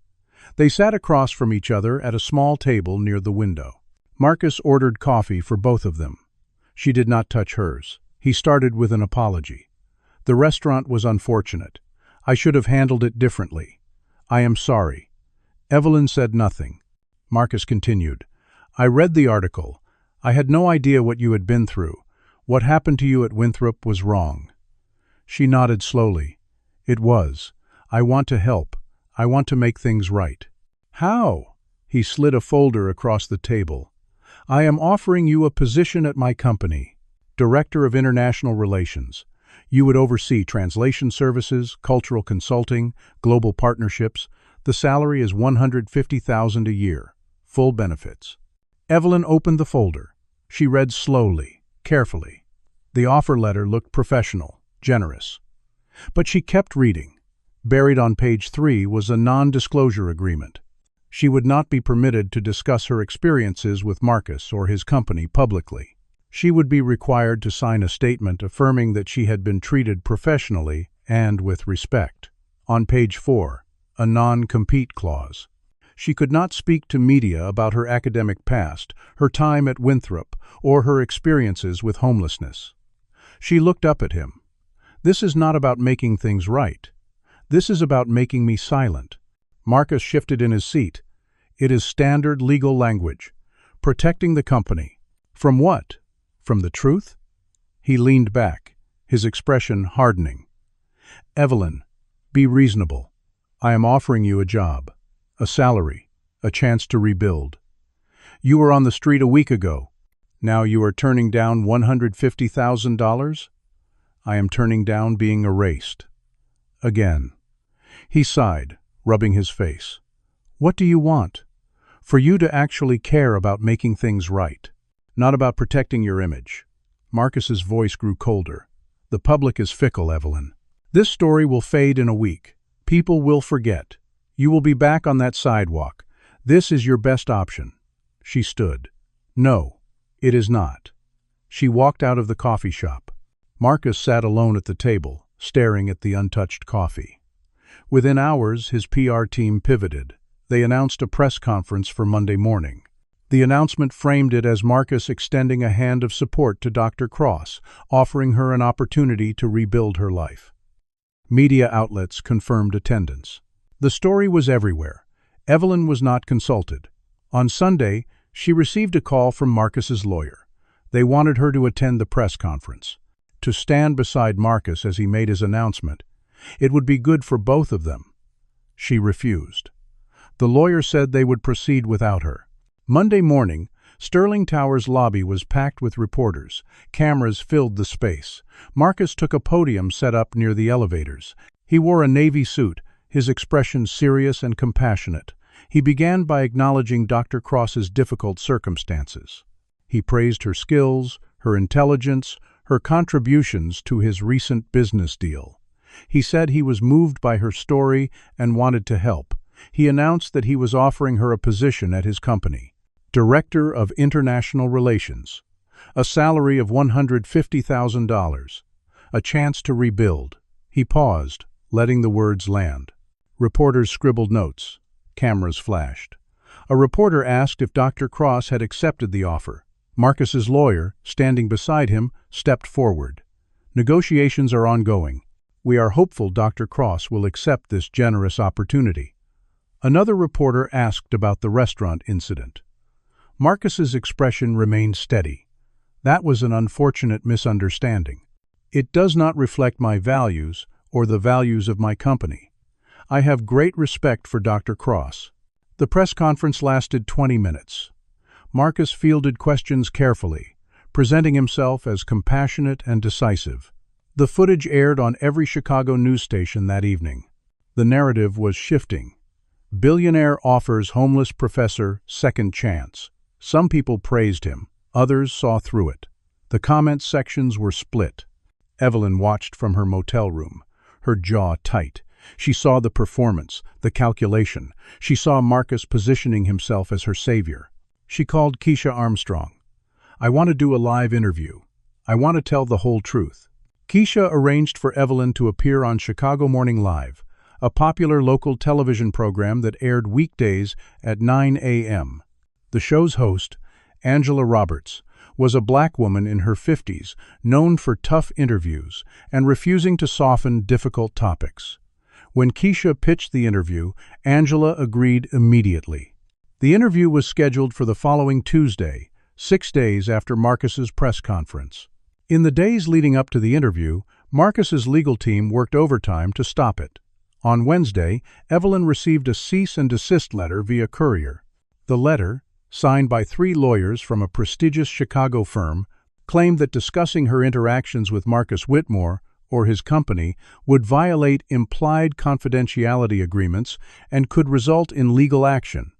They sat across from each other at a small table near the window. Marcus ordered coffee for both of them. She did not touch hers. He started with an apology. The restaurant was unfortunate. I should have handled it differently. I am sorry. Evelyn said nothing. Marcus continued. I read the article. I had no idea what you had been through. What happened to you at Winthrop was wrong. She nodded slowly. It was. I want to help. I want to make things right. How? He slid a folder across the table. I am offering you a position at my company, Director of International Relations. You would oversee translation services, cultural consulting, global partnerships. The salary is $150,000 a year, full benefits. Evelyn opened the folder. She read slowly, carefully. The offer letter looked professional, generous. But she kept reading. Buried on page 3 was a non-disclosure agreement. She would not be permitted to discuss her experiences with Marcus or his company publicly. She would be required to sign a statement affirming that she had been treated professionally and with respect. On page 4, a non-compete clause. She could not speak to media about her academic past, her time at Winthrop, or her experiences with homelessness. She looked up at him. This is not about making things right. This is about making me silent. Marcus shifted in his seat. It is standard legal language. Protecting the company. From what? From the truth? He leaned back, his expression hardening. Evelyn, be reasonable. I am offering you a job, a salary, a chance to rebuild. You were on the street a week ago. Now you are turning down $150,000? I am turning down being erased. Again. He sighed, rubbing his face. What do you want? For you to actually care about making things right, not about protecting your image. Marcus's voice grew colder. The public is fickle, Evelyn. This story will fade in a week. People will forget. You will be back on that sidewalk. This is your best option. She stood. No, it is not. She walked out of the coffee shop. Marcus sat alone at the table, staring at the untouched coffee. Within hours, his PR team pivoted. They announced a press conference for Monday morning. The announcement framed it as Marcus extending a hand of support to Dr. Cross, offering her an opportunity to rebuild her life. Media outlets confirmed attendance. The story was everywhere. Evelyn was not consulted. On Sunday, she received a call from Marcus's lawyer. They wanted her to attend the press conference, to stand beside Marcus as he made his announcement. It would be good for both of them. She refused. The lawyer said they would proceed without her. Monday morning, Sterling Tower's lobby was packed with reporters. Cameras filled the space. Marcus took a podium set up near the elevators. He wore a navy suit, his expression serious and compassionate. He began by acknowledging Dr. Cross's difficult circumstances. He praised her skills, her intelligence, her contributions to his recent business deal. He said he was moved by her story and wanted to help. He announced that he was offering her a position at his company, Director of International Relations, a salary of $150,000, a chance to rebuild. He paused, letting the words land. Reporters scribbled notes. Cameras flashed. A reporter asked if Dr. Cross had accepted the offer. Marcus's lawyer, standing beside him, stepped forward. Negotiations are ongoing. We are hopeful Dr. Cross will accept this generous opportunity. Another reporter asked about the restaurant incident. Marcus's expression remained steady. That was an unfortunate misunderstanding. It does not reflect my values or the values of my company. I have great respect for Dr. Cross. The press conference lasted 20 minutes. Marcus fielded questions carefully, presenting himself as compassionate and decisive. The footage aired on every Chicago news station that evening. The narrative was shifting. Billionaire offers homeless professor second chance. Some people praised him. Others saw through it. The comment sections were split. Evelyn watched from her motel room, her jaw tight. She saw the performance, the calculation. She saw Marcus positioning himself as her savior. She called Keisha Armstrong. "I want to do a live interview. I want to tell the whole truth." Keisha arranged for Evelyn to appear on Chicago Morning Live, a popular local television program that aired weekdays at 9 a.m. The show's host, Angela Roberts, was a black woman in her 50s, known for tough interviews and refusing to soften difficult topics. When Keisha pitched the interview, Angela agreed immediately. The interview was scheduled for the following Tuesday, 6 days after Marcus's press conference. In the days leading up to the interview, Marcus's legal team worked overtime to stop it. On Wednesday, Evelyn received a cease and desist letter via courier. The letter, signed by 3 lawyers from a prestigious Chicago firm, claimed that discussing her interactions with Marcus Whitmore or his company would violate implied confidentiality agreements and could result in legal action.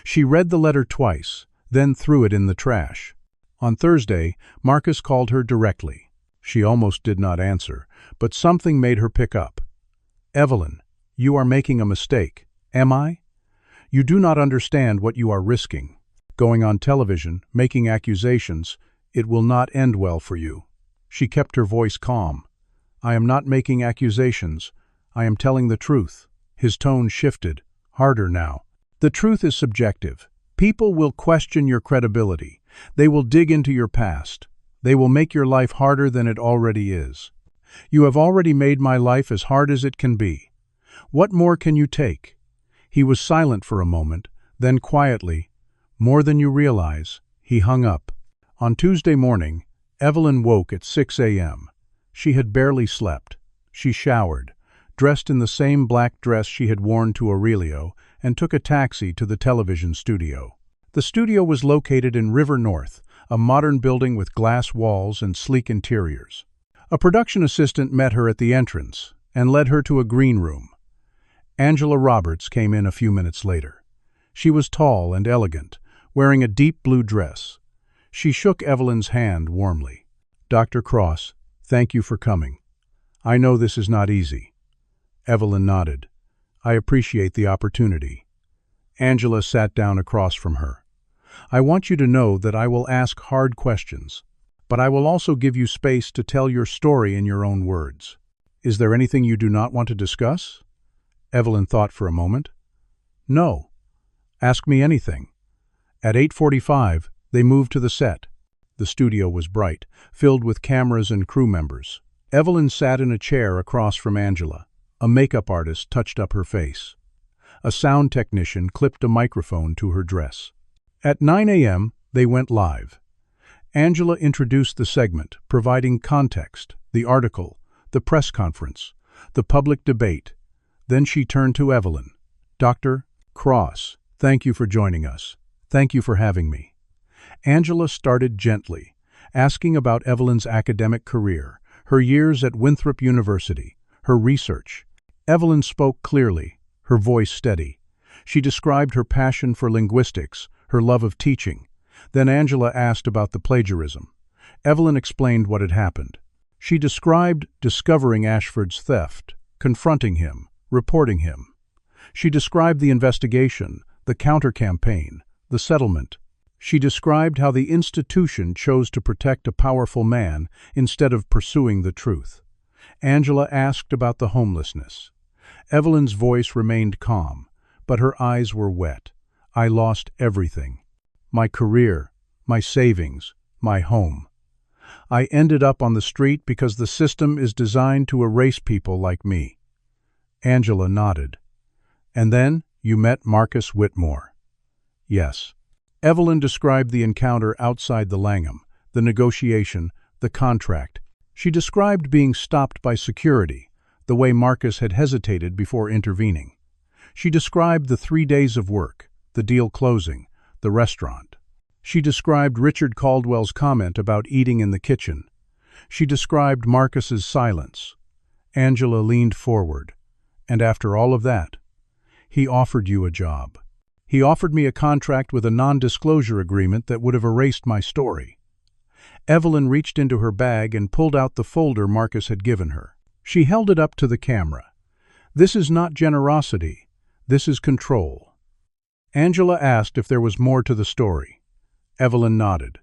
She read the letter twice, then threw it in the trash. On Thursday, Marcus called her directly. She almost did not answer, but something made her pick up. "Evelyn, you are making a mistake. Am I? You do not understand what you are risking. Going on television, making accusations, it will not end well for you." She kept her voice calm. "I am not making accusations. I am telling the truth." His tone shifted, harder now. "The truth is subjective. People will question your credibility. They will dig into your past. They will make your life harder than it already is. You have already made my life as hard as it can be. What more can you take?" He was silent for a moment, then quietly, "More than you realize," he hung up. On Tuesday morning, Evelyn woke at 6 a.m. She had barely slept. She showered, dressed in the same black dress she had worn to Aurelio, and took a taxi to the television studio. The studio was located in River North, a modern building with glass walls and sleek interiors. A production assistant met her at the entrance and led her to a green room. Angela Roberts came in a few minutes later. She was tall and elegant, wearing a deep blue dress. She shook Evelyn's hand warmly. "Dr. Cross, thank you for coming. I know this is not easy." Evelyn nodded. "I appreciate the opportunity." Angela sat down across from her. "I want you to know that I will ask hard questions, but I will also give you space to tell your story in your own words. Is there anything you do not want to discuss?" Evelyn thought for a moment. "No. Ask me anything." At 8:45, they moved to the set. The studio was bright, filled with cameras and crew members. Evelyn sat in a chair across from Angela. A makeup artist touched up her face. A sound technician clipped a microphone to her dress. At 9 a.m., they went live. Angela introduced the segment, providing context, the article, the press conference, the public debate. Then she turned to Evelyn. "Dr. Cross, thank you for joining us. Thank you for having me." Angela started gently, asking about Evelyn's academic career, her years at Winthrop University, her research. Evelyn spoke clearly, her voice steady. She described her passion for linguistics, her love of teaching. Then Angela asked about the plagiarism. Evelyn explained what had happened. She described discovering Ashford's theft, confronting him, reporting him. She described the investigation, the counter-campaign, the settlement. She described how the institution chose to protect a powerful man instead of pursuing the truth. Angela asked about the homelessness. Evelyn's voice remained calm, but her eyes were wet. "I lost everything. My career, my savings, my home. I ended up on the street because the system is designed to erase people like me." Angela nodded. "And then you met Marcus Whitmore." "Yes." Evelyn described the encounter outside the Langham, the negotiation, the contract. She described being stopped by security, the way Marcus had hesitated before intervening. She described the 3 days of work, the deal closing, the restaurant. She described Richard Caldwell's comment about eating in the kitchen. She described Marcus's silence. Angela leaned forward. And after all of that, he offered you a job. He offered me a contract with a non-disclosure agreement that would have erased my story. Evelyn reached into her bag and pulled out the folder Marcus had given her. She held it up to the camera. This is not generosity. This is control. Angela asked if there was more to the story. Evelyn nodded.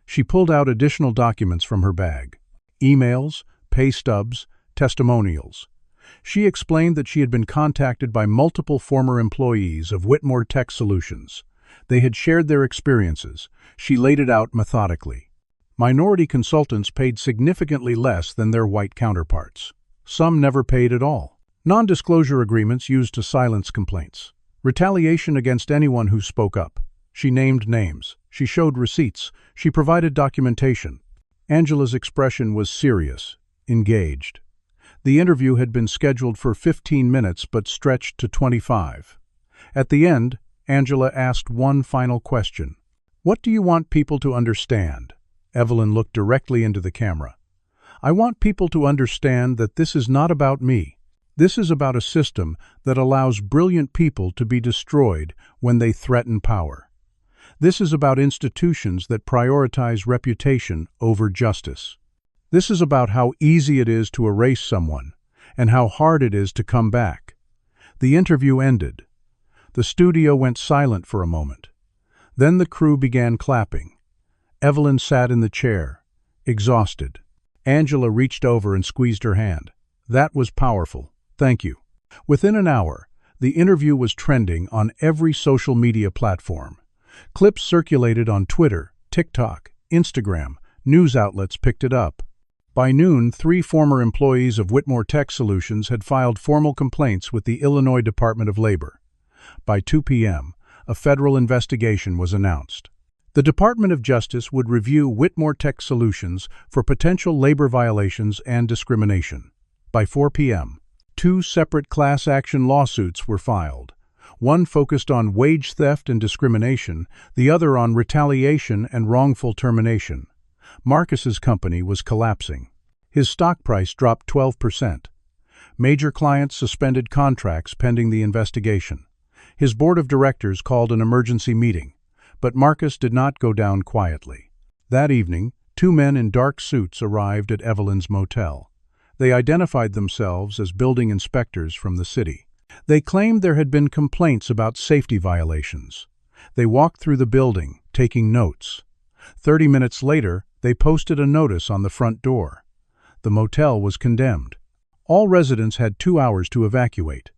She pulled out additional documents from her bag. Emails, pay stubs, testimonials. She explained that she had been contacted by multiple former employees of Whitmore Tech Solutions. They had shared their experiences. She laid it out methodically. Minority consultants paid significantly less than their white counterparts. Some never paid at all. Non-disclosure agreements used to silence complaints. Retaliation against anyone who spoke up. She named names. She showed receipts. She provided documentation. Angela's expression was serious, engaged. The interview had been scheduled for 15 minutes but stretched to 25. At the end, Angela asked one final question. What do you want people to understand? Evelyn looked directly into the camera. I want people to understand that this is not about me. This is about a system that allows brilliant people to be destroyed when they threaten power. This is about institutions that prioritize reputation over justice. This is about how easy it is to erase someone and how hard it is to come back. The interview ended. The studio went silent for a moment. Then the crew began clapping. Evelyn sat in the chair, exhausted. Angela reached over and squeezed her hand. That was powerful. Thank you. Within an hour, the interview was trending on every social media platform. Clips circulated on Twitter, TikTok, Instagram. News outlets picked it up. By noon, 3 former employees of Whitmore Tech Solutions had filed formal complaints with the Illinois Department of Labor. By 2 p.m., a federal investigation was announced. The Department of Justice would review Whitmore Tech Solutions for potential labor violations and discrimination. By 4 p.m., 2 separate class action lawsuits were filed. One focused on wage theft and discrimination, the other on retaliation and wrongful termination. Marcus's company was collapsing. His stock price dropped 12%. Major clients suspended contracts pending the investigation. His board of directors called an emergency meeting, but Marcus did not go down quietly. That evening, 2 men in dark suits arrived at Evelyn's motel. They identified themselves as building inspectors from the city. They claimed there had been complaints about safety violations. They walked through the building, taking notes. 30 minutes later, they posted a notice on the front door. The motel was condemned. All residents had 2 hours to evacuate.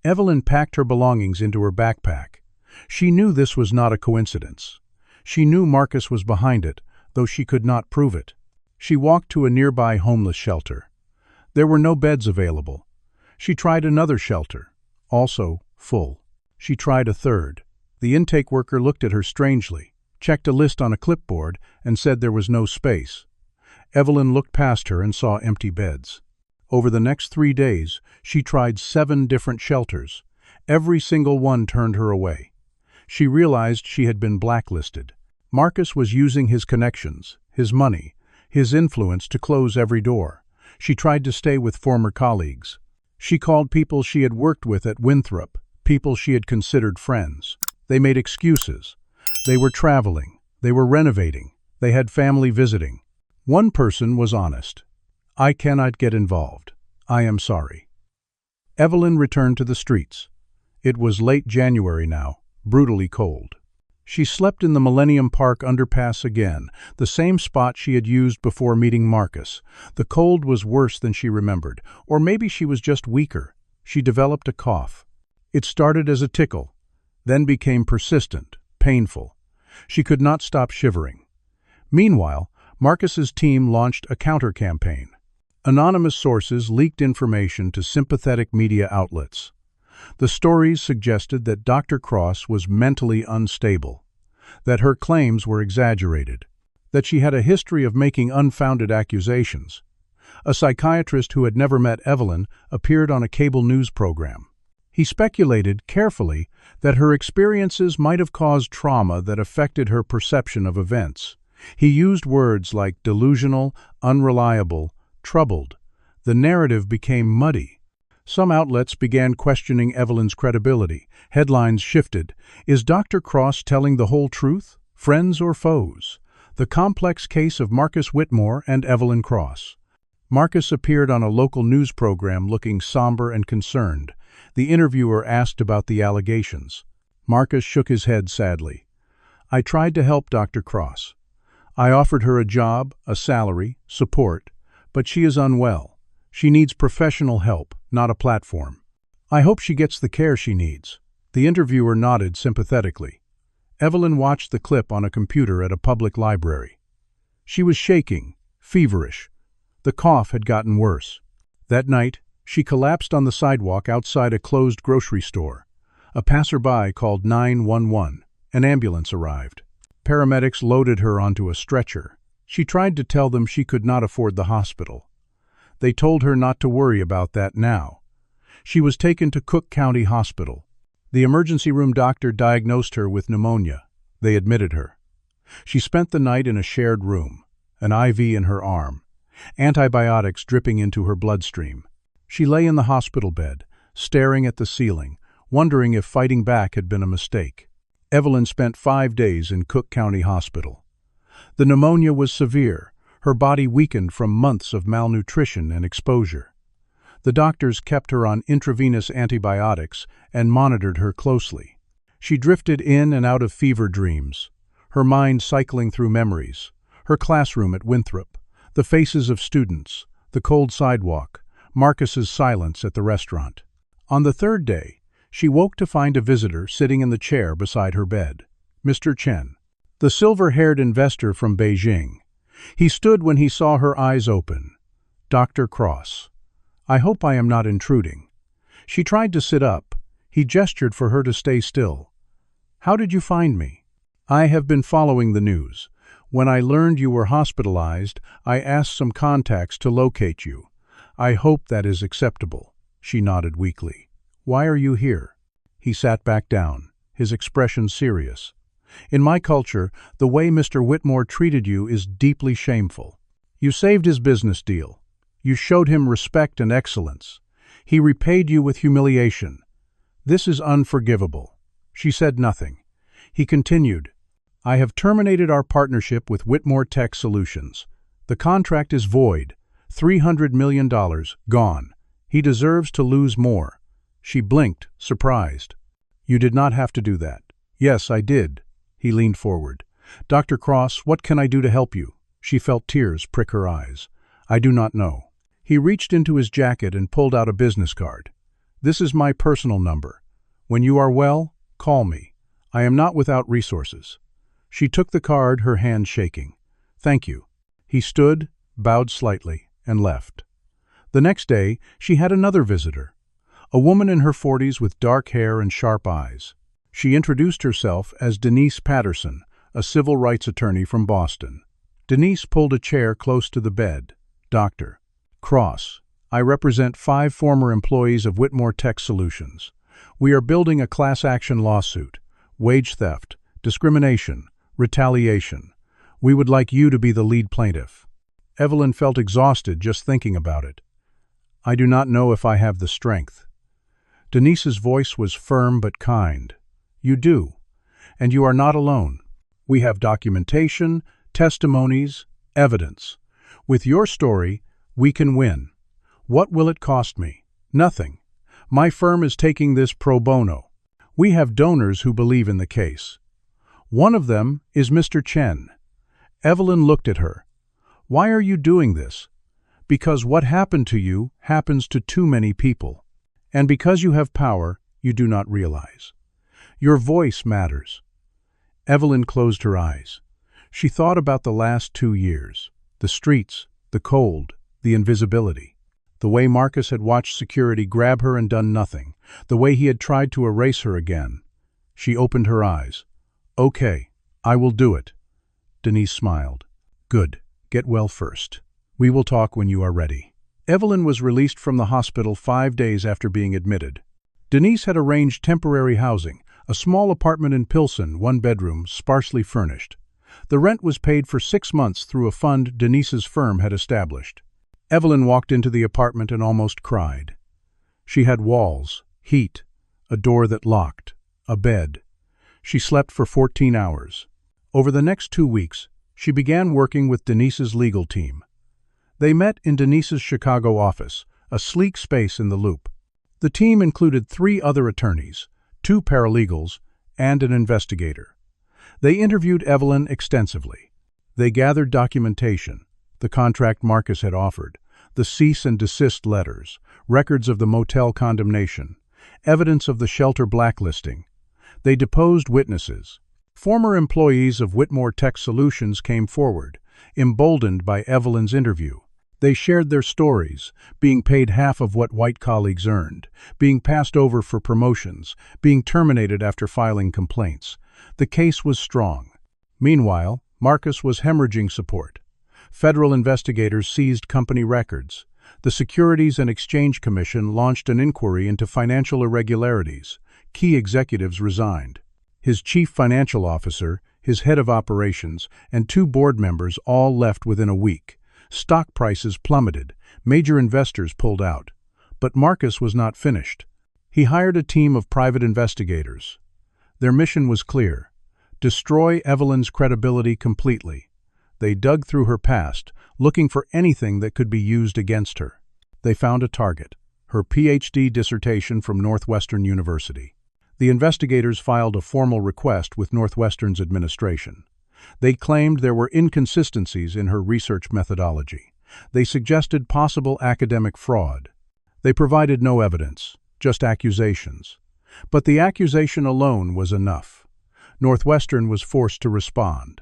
Evelyn packed her belongings into her backpack. She knew this was not a coincidence. She knew Marcus was behind it, though she could not prove it. She walked to a nearby homeless shelter. There were no beds available. She tried another shelter, also full. She tried a third. The intake worker looked at her strangely, checked a list on a clipboard, and said there was no space. Evelyn looked past her and saw empty beds. Over the next 3 days, she tried 7 different shelters. Every single one turned her away. She realized she had been blacklisted. Marcus was using his connections, his money, his influence to close every door. She tried to stay with former colleagues. She called people she had worked with at Winthrop, people she had considered friends. They made excuses. They were traveling. They were renovating. They had family visiting. One person was honest. I cannot get involved. I am sorry. Evelyn returned to the streets. It was late January now, brutally cold. She slept in the Millennium Park underpass again, the same spot she had used before meeting Marcus. The cold was worse than she remembered, or maybe she was just weaker. She developed a cough. It started as a tickle, then became persistent, painful. She could not stop shivering. Meanwhile, Marcus's team launched a counter-campaign. Anonymous sources leaked information to sympathetic media outlets. The stories suggested that Dr. Cross was mentally unstable, that her claims were exaggerated. that she had a history of making unfounded accusations. A psychiatrist who had never met Evelyn appeared on a cable news program. He speculated, carefully, that her experiences might have caused trauma that affected her perception of events. He used words like delusional, unreliable, troubled. The narrative became muddy. Some outlets began questioning Evelyn's credibility. Headlines shifted. Is Dr. Cross telling the whole truth? Friends or foes? The complex case of Marcus Whitmore and Evelyn Cross. Marcus appeared on a local news program looking somber and concerned. The interviewer asked about the allegations. Marcus shook his head sadly. I tried to help Dr. Cross. I offered her a job, a salary, support, but she is unwell. She needs professional help, not a platform. I hope she gets the care she needs. The interviewer nodded sympathetically. Evelyn watched the clip on a computer at a public library. She was shaking, feverish. The cough had gotten worse. That night, she collapsed on the sidewalk outside a closed grocery store. A passerby called 911. An ambulance arrived. Paramedics loaded her onto a stretcher. She tried to tell them she could not afford the hospital. They told her not to worry about that now. She was taken to Cook County Hospital. The emergency room doctor diagnosed her with pneumonia. They admitted her. She spent the night in a shared room, an IV in her arm, antibiotics dripping into her bloodstream. She lay in the hospital bed, staring at the ceiling, wondering if fighting back had been a mistake. Evelyn spent 5 days in Cook County Hospital. The pneumonia was severe, her body weakened from months of malnutrition and exposure. The doctors kept her on intravenous antibiotics and monitored her closely. She drifted in and out of fever dreams, her mind cycling through memories, her classroom at Winthrop, the faces of students, the cold sidewalk, Marcus's silence at the restaurant. On the 3rd day, she woke to find a visitor sitting in the chair beside her bed, Mr. Chen, the silver-haired investor from Beijing. He stood when he saw her eyes open. Dr. Cross. I hope I am not intruding. She tried to sit up. He gestured for her to stay still. How did you find me? I have been following the news. When I learned you were hospitalized, I asked some contacts to locate you. I hope that is acceptable. She nodded weakly. Why are you here? He sat back down, his expression serious. In my culture, the way Mr. Whitmore treated you is deeply shameful. You saved his business deal. You showed him respect and excellence. He repaid you with humiliation. This is unforgivable. She said nothing. He continued, I have terminated our partnership with Whitmore Tech Solutions. The contract is void. $300 million, gone. He deserves to lose more. She blinked, surprised. You did not have to do that. Yes, I did. He leaned forward. Dr. Cross, what can I do to help you? She felt tears prick her eyes. I do not know. He reached into his jacket and pulled out a business card. This is my personal number. When you are well, call me. I am not without resources. She took the card, her hand shaking. Thank you. He stood, bowed slightly, and left. The next day, she had another visitor. A woman in her 40s with dark hair and sharp eyes. She introduced herself as Denise Patterson, a civil rights attorney from Boston. Denise pulled a chair close to the bed. Dr. Cross, I represent 5 former employees of Whitmore Tech Solutions. We are building a class action lawsuit, wage theft, discrimination, retaliation. We would like you to be the lead plaintiff. Evelyn felt exhausted just thinking about it. I do not know if I have the strength. Denise's voice was firm but kind. You do, and you are not alone. We have documentation, testimonies, evidence. With your story, we can win. What will it cost me? Nothing. My firm is taking this pro bono. We have donors who believe in the case. One of them is Mr. Chen. Evelyn looked at her. Why are you doing this? Because what happened to you happens to too many people. And because you have power, you do not realize. Your voice matters. Evelyn closed her eyes. She thought about the last 2 years, the streets, the cold, the invisibility. The way Marcus had watched security grab her and done nothing, the way he had tried to erase her again. She opened her eyes. Okay, I will do it. Denise smiled. Good. Get well first. We will talk when you are ready. Evelyn was released from the hospital 5 days after being admitted. Denise had arranged temporary housing, a small apartment in Pilsen, 1 bedroom, sparsely furnished. The rent was paid for 6 months through a fund Denise's firm had established. Evelyn walked into the apartment and almost cried. She had walls, heat, a door that locked, a bed. She slept for 14 hours. Over the next 2 weeks, she began working with Denise's legal team. They met in Denise's Chicago office, a sleek space in the Loop. The team included 3 other attorneys, 2 paralegals, and an investigator. They interviewed Evelyn extensively. They gathered documentation, the contract Marcus had offered, the cease and desist letters, records of the motel condemnation, evidence of the shelter blacklisting. They deposed witnesses. Former employees of Whitmore Tech Solutions came forward, emboldened by Evelyn's interview. They shared their stories, being paid half of what white colleagues earned, being passed over for promotions, being terminated after filing complaints. The case was strong. Meanwhile, Marcus was hemorrhaging support. Federal investigators seized company records. The Securities and Exchange Commission launched an inquiry into financial irregularities. Key executives resigned. His chief financial officer, his head of operations, and 2 board members all left within a week. Stock prices plummeted. Major investors pulled out. But Marcus was not finished. He hired a team of private investigators. Their mission was clear: destroy Evelyn's credibility completely. They dug through her past, looking for anything that could be used against her. They found a target: her PhD dissertation from Northwestern University. The investigators filed a formal request with Northwestern's administration. They claimed there were inconsistencies in her research methodology. They suggested possible academic fraud. They provided no evidence, just accusations. But the accusation alone was enough. Northwestern was forced to respond.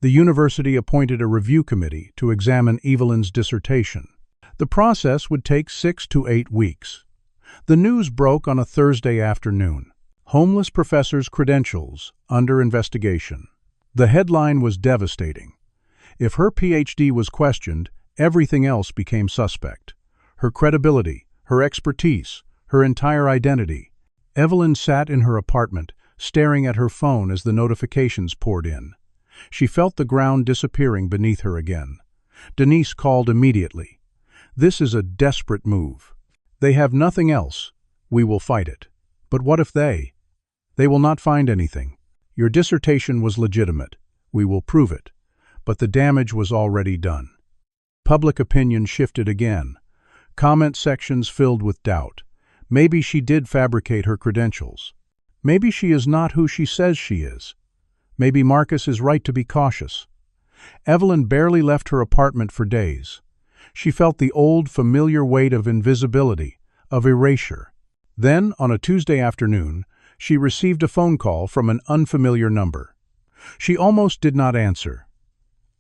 The university appointed a review committee to examine Evelyn's dissertation. The process would take 6 to 8 weeks. The news broke on a Thursday afternoon. Homeless professor's credentials under investigation. The headline was devastating. If her PhD was questioned, everything else became suspect. Her credibility, her expertise, her entire identity. Evelyn sat in her apartment, staring at her phone as the notifications poured in. She felt the ground disappearing beneath her again. Denise called immediately. "This is a desperate move. They have nothing else. We will fight it." "But what if they? They will not find anything. Your dissertation was legitimate. We will prove it." But the damage was already done. Public opinion shifted again. Comment sections filled with doubt. Maybe she did fabricate her credentials. Maybe she is not who she says she is. Maybe Marcus is right to be cautious. Evelyn barely left her apartment for days. She felt the old, familiar weight of invisibility, of erasure. Then, on a Tuesday afternoon, she received a phone call from an unfamiliar number. She almost did not answer.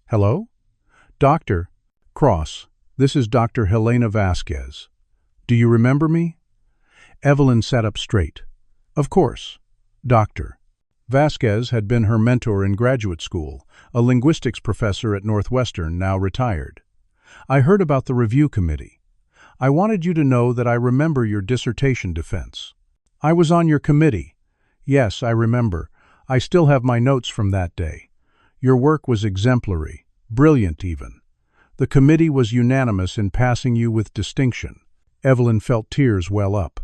"Hello? Dr. Cross, this is Dr. Helena Vasquez. Do you remember me?" Evelyn sat up straight. Of course. Dr. Vasquez had been her mentor in graduate school, a linguistics professor at Northwestern, now retired. "I heard about the review committee. I wanted you to know that I remember your dissertation defense. I was on your committee. Yes, I remember. I still have my notes from that day. Your work was exemplary, brilliant even. The committee was unanimous in passing you with distinction." Evelyn felt tears well up.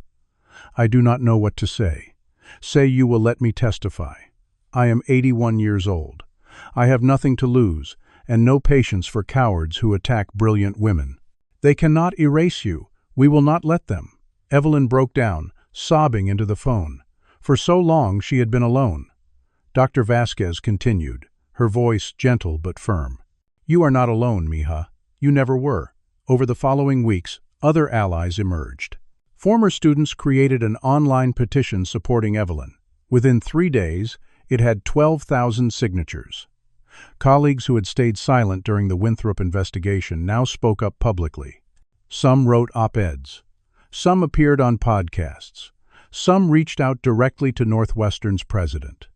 "I do not know what to say. Say you will let me testify. I am 81 years old. I have nothing to lose, and no patience for cowards who attack brilliant women. They cannot erase you. We will not let them." Evelyn broke down, sobbing into the phone. For so long she had been alone. Dr. Vasquez continued, her voice gentle but firm. "You are not alone, mija. You never were." Over the following weeks, other allies emerged. Former students created an online petition supporting Evelyn. Within 3 days, it had 12,000 signatures. Colleagues who had stayed silent during the Winthrop investigation now spoke up publicly. Some wrote op-eds. Some appeared on podcasts. Some reached out directly to Northwestern's president.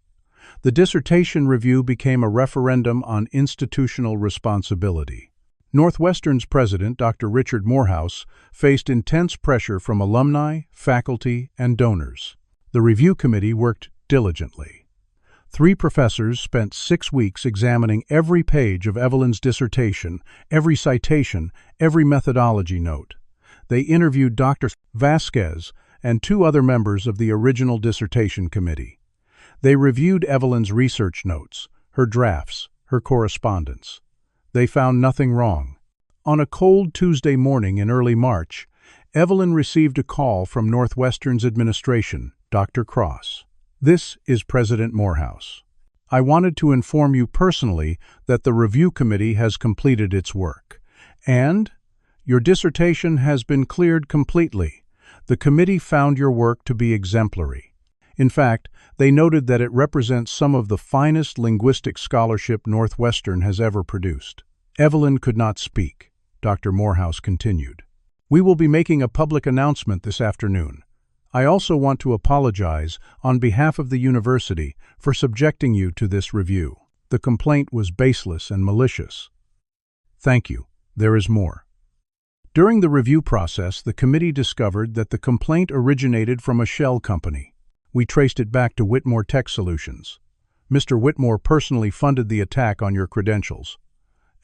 The dissertation review became a referendum on institutional responsibility. Northwestern's president, Dr. Richard Morehouse, faced intense pressure from alumni, faculty, and donors. The review committee worked diligently. 3 professors spent 6 weeks examining every page of Evelyn's dissertation, every citation, every methodology note. They interviewed Dr. Vasquez and 2 other members of the original dissertation committee. They reviewed Evelyn's research notes, her drafts, her correspondence. They found nothing wrong. On a cold Tuesday morning in early March, Evelyn received a call from Northwestern's administration, Dr. Cross. "This is President Morehouse. I wanted to inform you personally that the review committee has completed its work, and your dissertation has been cleared completely. The committee found your work to be exemplary. In fact, they noted that it represents some of the finest linguistic scholarship Northwestern has ever produced." Evelyn could not speak. Dr. Morehouse continued. "We will be making a public announcement this afternoon. I also want to apologize on behalf of the university for subjecting you to this review. The complaint was baseless and malicious." "Thank you. There is more." During the review process, the committee discovered that the complaint originated from a shell company. "We traced it back to Whitmore Tech Solutions. Mr. Whitmore personally funded the attack on your credentials."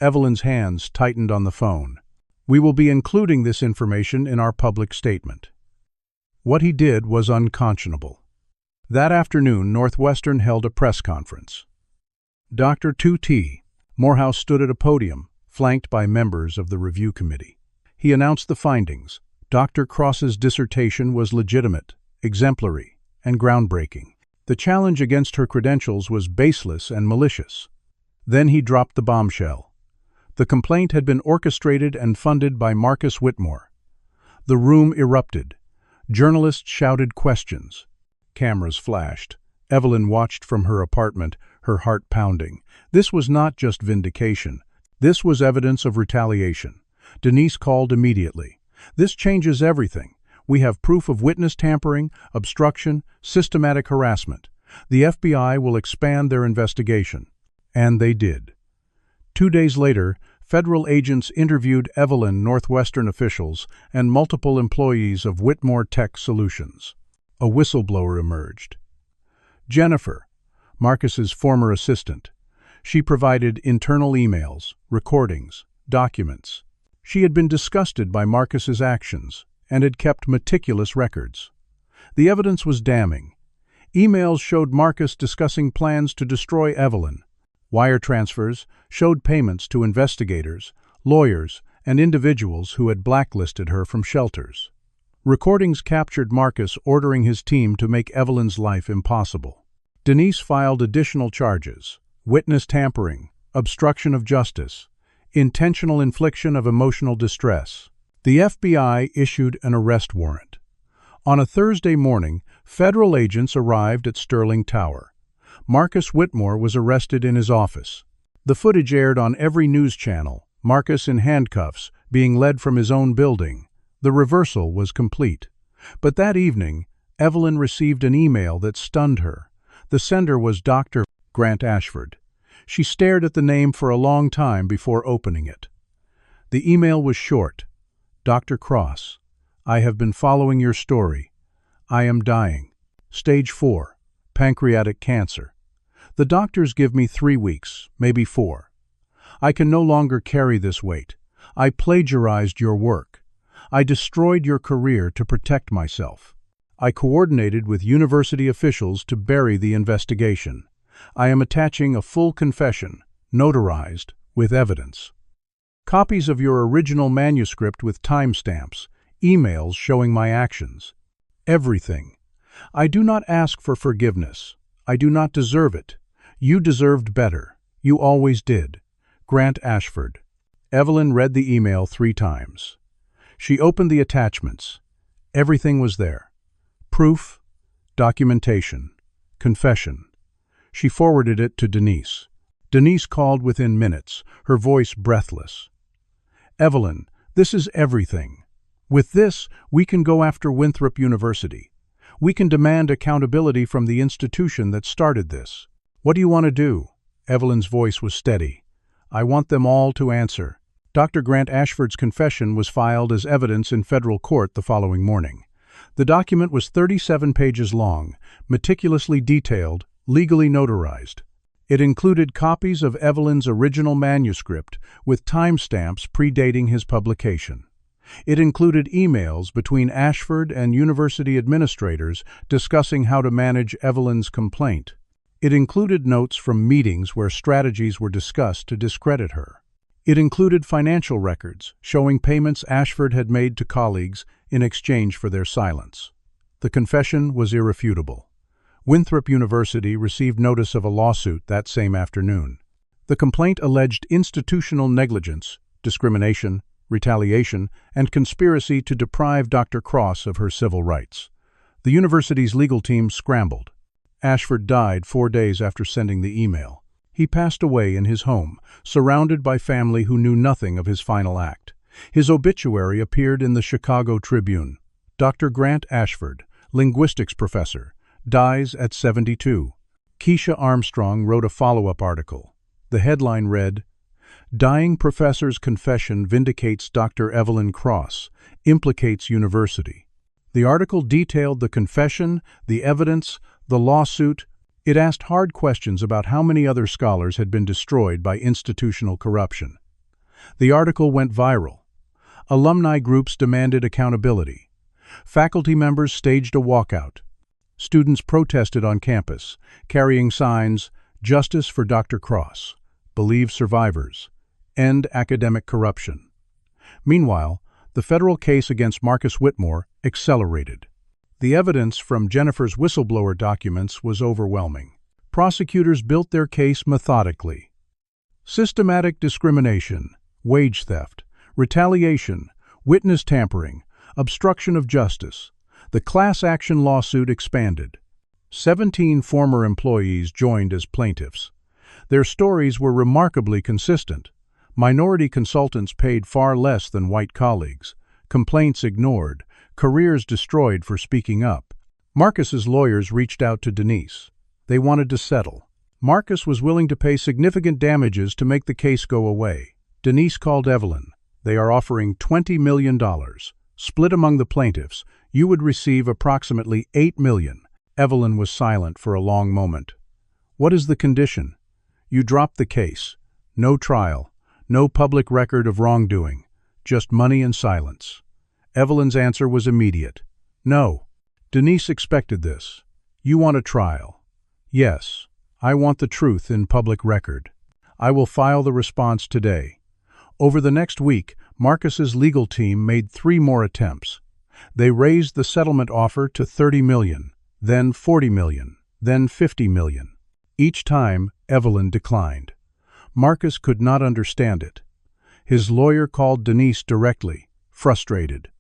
Evelyn's hands tightened on the phone. "We will be including this information in our public statement." What he did was unconscionable. That afternoon, Northwestern held a press conference. Dr. 2T. Morehouse stood at a podium, flanked by members of the review committee. He announced the findings. Dr. Cross's dissertation was legitimate, exemplary, and groundbreaking. The challenge against her credentials was baseless and malicious. Then he dropped the bombshell. The complaint had been orchestrated and funded by Marcus Whitmore. The room erupted. Journalists shouted questions. Cameras flashed. Evelyn watched from her apartment, her heart pounding. This was not just vindication. This was evidence of retaliation. Denise called immediately. "This changes everything. We have proof of witness tampering, obstruction, systematic harassment. The FBI will expand their investigation." And they did. 2 days later, federal agents interviewed Evelyn, Northwestern officials, and multiple employees of Whitmore Tech Solutions. A whistleblower emerged. Jennifer, Marcus's former assistant. She provided internal emails, recordings, documents. She had been disgusted by Marcus's actions and had kept meticulous records. The evidence was damning. Emails showed Marcus discussing plans to destroy Evelyn. Wire transfers showed payments to investigators, lawyers, and individuals who had blacklisted her from shelters. Recordings captured Marcus ordering his team to make Evelyn's life impossible. Denise filed additional charges: witness tampering, obstruction of justice, intentional infliction of emotional distress. The FBI issued an arrest warrant. On a Thursday morning, federal agents arrived at Sterling Tower. Marcus Whitmore was arrested in his office. The footage aired on every news channel, Marcus in handcuffs, being led from his own building. The reversal was complete. But that evening, Evelyn received an email that stunned her. The sender was Dr. Grant Ashford. She stared at the name for a long time before opening it. The email was short. "Dr. Cross, I have been following your story. I am dying. Stage 4, pancreatic cancer. The doctors give me 3 weeks, maybe 4. I can no longer carry this weight. I plagiarized your work. I destroyed your career to protect myself. I coordinated with university officials to bury the investigation. I am attaching a full confession, notarized, with evidence. Copies of your original manuscript with timestamps, emails showing my actions. Everything. I do not ask for forgiveness. I do not deserve it. You deserved better. You always did. Grant Ashford." Evelyn read the email 3 times. She opened the attachments. Everything was there. Proof, documentation, confession. She forwarded it to Denise. Denise called within minutes, her voice breathless. "Evelyn, this is everything. With this, we can go after Winthrop University. We can demand accountability from the institution that started this. "What do you want to do?" Evelyn's voice was steady. "I want them all to answer." Dr. Grant Ashford's confession was filed as evidence in federal court the following morning. The document was 37 pages long, meticulously detailed, legally notarized. It included copies of Evelyn's original manuscript with timestamps predating his publication. It included emails between Ashford and university administrators discussing how to manage Evelyn's complaint. It included notes from meetings where strategies were discussed to discredit her. It included financial records showing payments Ashford had made to colleagues in exchange for their silence. The confession was irrefutable. Winthrop University received notice of a lawsuit that same afternoon. The complaint alleged institutional negligence, discrimination, retaliation, and conspiracy to deprive Dr. Cross of her civil rights. The university's legal team scrambled. Ashford died 4 days after sending the email. He passed away in his home, surrounded by family who knew nothing of his final act. His obituary appeared in the Chicago Tribune. Dr. Grant Ashford, linguistics professor, dies at 72. Keisha Armstrong wrote a follow-up article. The headline read, "Dying Professor's Confession Vindicates Dr. Evelyn Cross, Implicates University." The article detailed the confession, the evidence, the lawsuit. It asked hard questions about how many other scholars had been destroyed by institutional corruption. The article went viral. Alumni groups demanded accountability. Faculty members staged a walkout. Students protested on campus, carrying signs, "Justice for Dr. Cross," "Believe survivors," "End academic corruption." Meanwhile, the federal case against Marcus Whitmore accelerated. The evidence from Jennifer's whistleblower documents was overwhelming. Prosecutors built their case methodically. Systematic discrimination, wage theft, retaliation, witness tampering, obstruction of justice. The class action lawsuit expanded. 17 former employees joined as plaintiffs. Their stories were remarkably consistent. Minority consultants paid far less than white colleagues, complaints ignored, careers destroyed for speaking up. Marcus's lawyers reached out to Denise. They wanted to settle. Marcus was willing to pay significant damages to make the case go away. Denise called Evelyn. "They are offering $20 million. Split among the plaintiffs, you would receive approximately $8 million. Evelyn was silent for a long moment. "What is the condition?" "You drop the case. No trial. No public record of wrongdoing. Just money and silence." Evelyn's answer was immediate. "No." Denise expected this. "You want a trial?" "Yes. I want the truth in public record. I will file the response today." Over the next week, Marcus's legal team made 3 more attempts. They raised the settlement offer to $30 million, then $40 million, then $50 million. Each time, Evelyn declined. Marcus could not understand it. His lawyer called Denise directly, frustrated.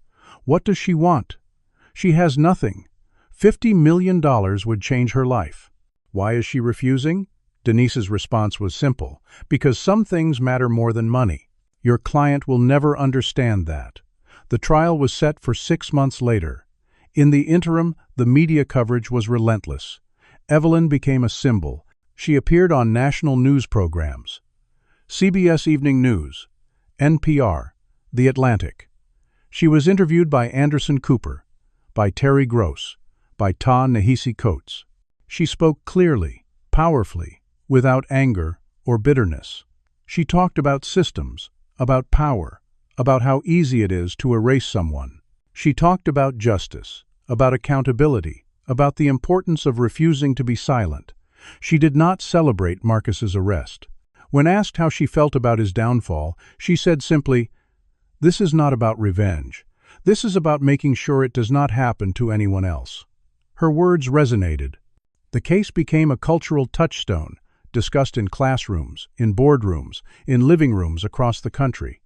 "What does she want? She has nothing. $50 million would change her life. Why is she refusing?" Denise's response was simple, "Because some things matter more than money. Your client will never understand that." The trial was set for 6 months later. In the interim, the media coverage was relentless. Evelyn became a symbol. She appeared on national news programs. CBS Evening News, NPR, The Atlantic. She was interviewed by Anderson Cooper, by Terry Gross, by Ta-Nehisi Coates. She spoke clearly, powerfully, without anger or bitterness. She talked about systems, about power, about how easy it is to erase someone. She talked about justice, about accountability, about the importance of refusing to be silent. She did not celebrate Marcus's arrest. When asked how she felt about his downfall, she said simply, "This is not about revenge. This is about making sure it does not happen to anyone else." Her words resonated. The case became a cultural touchstone, discussed in classrooms, in boardrooms, in living rooms across the country.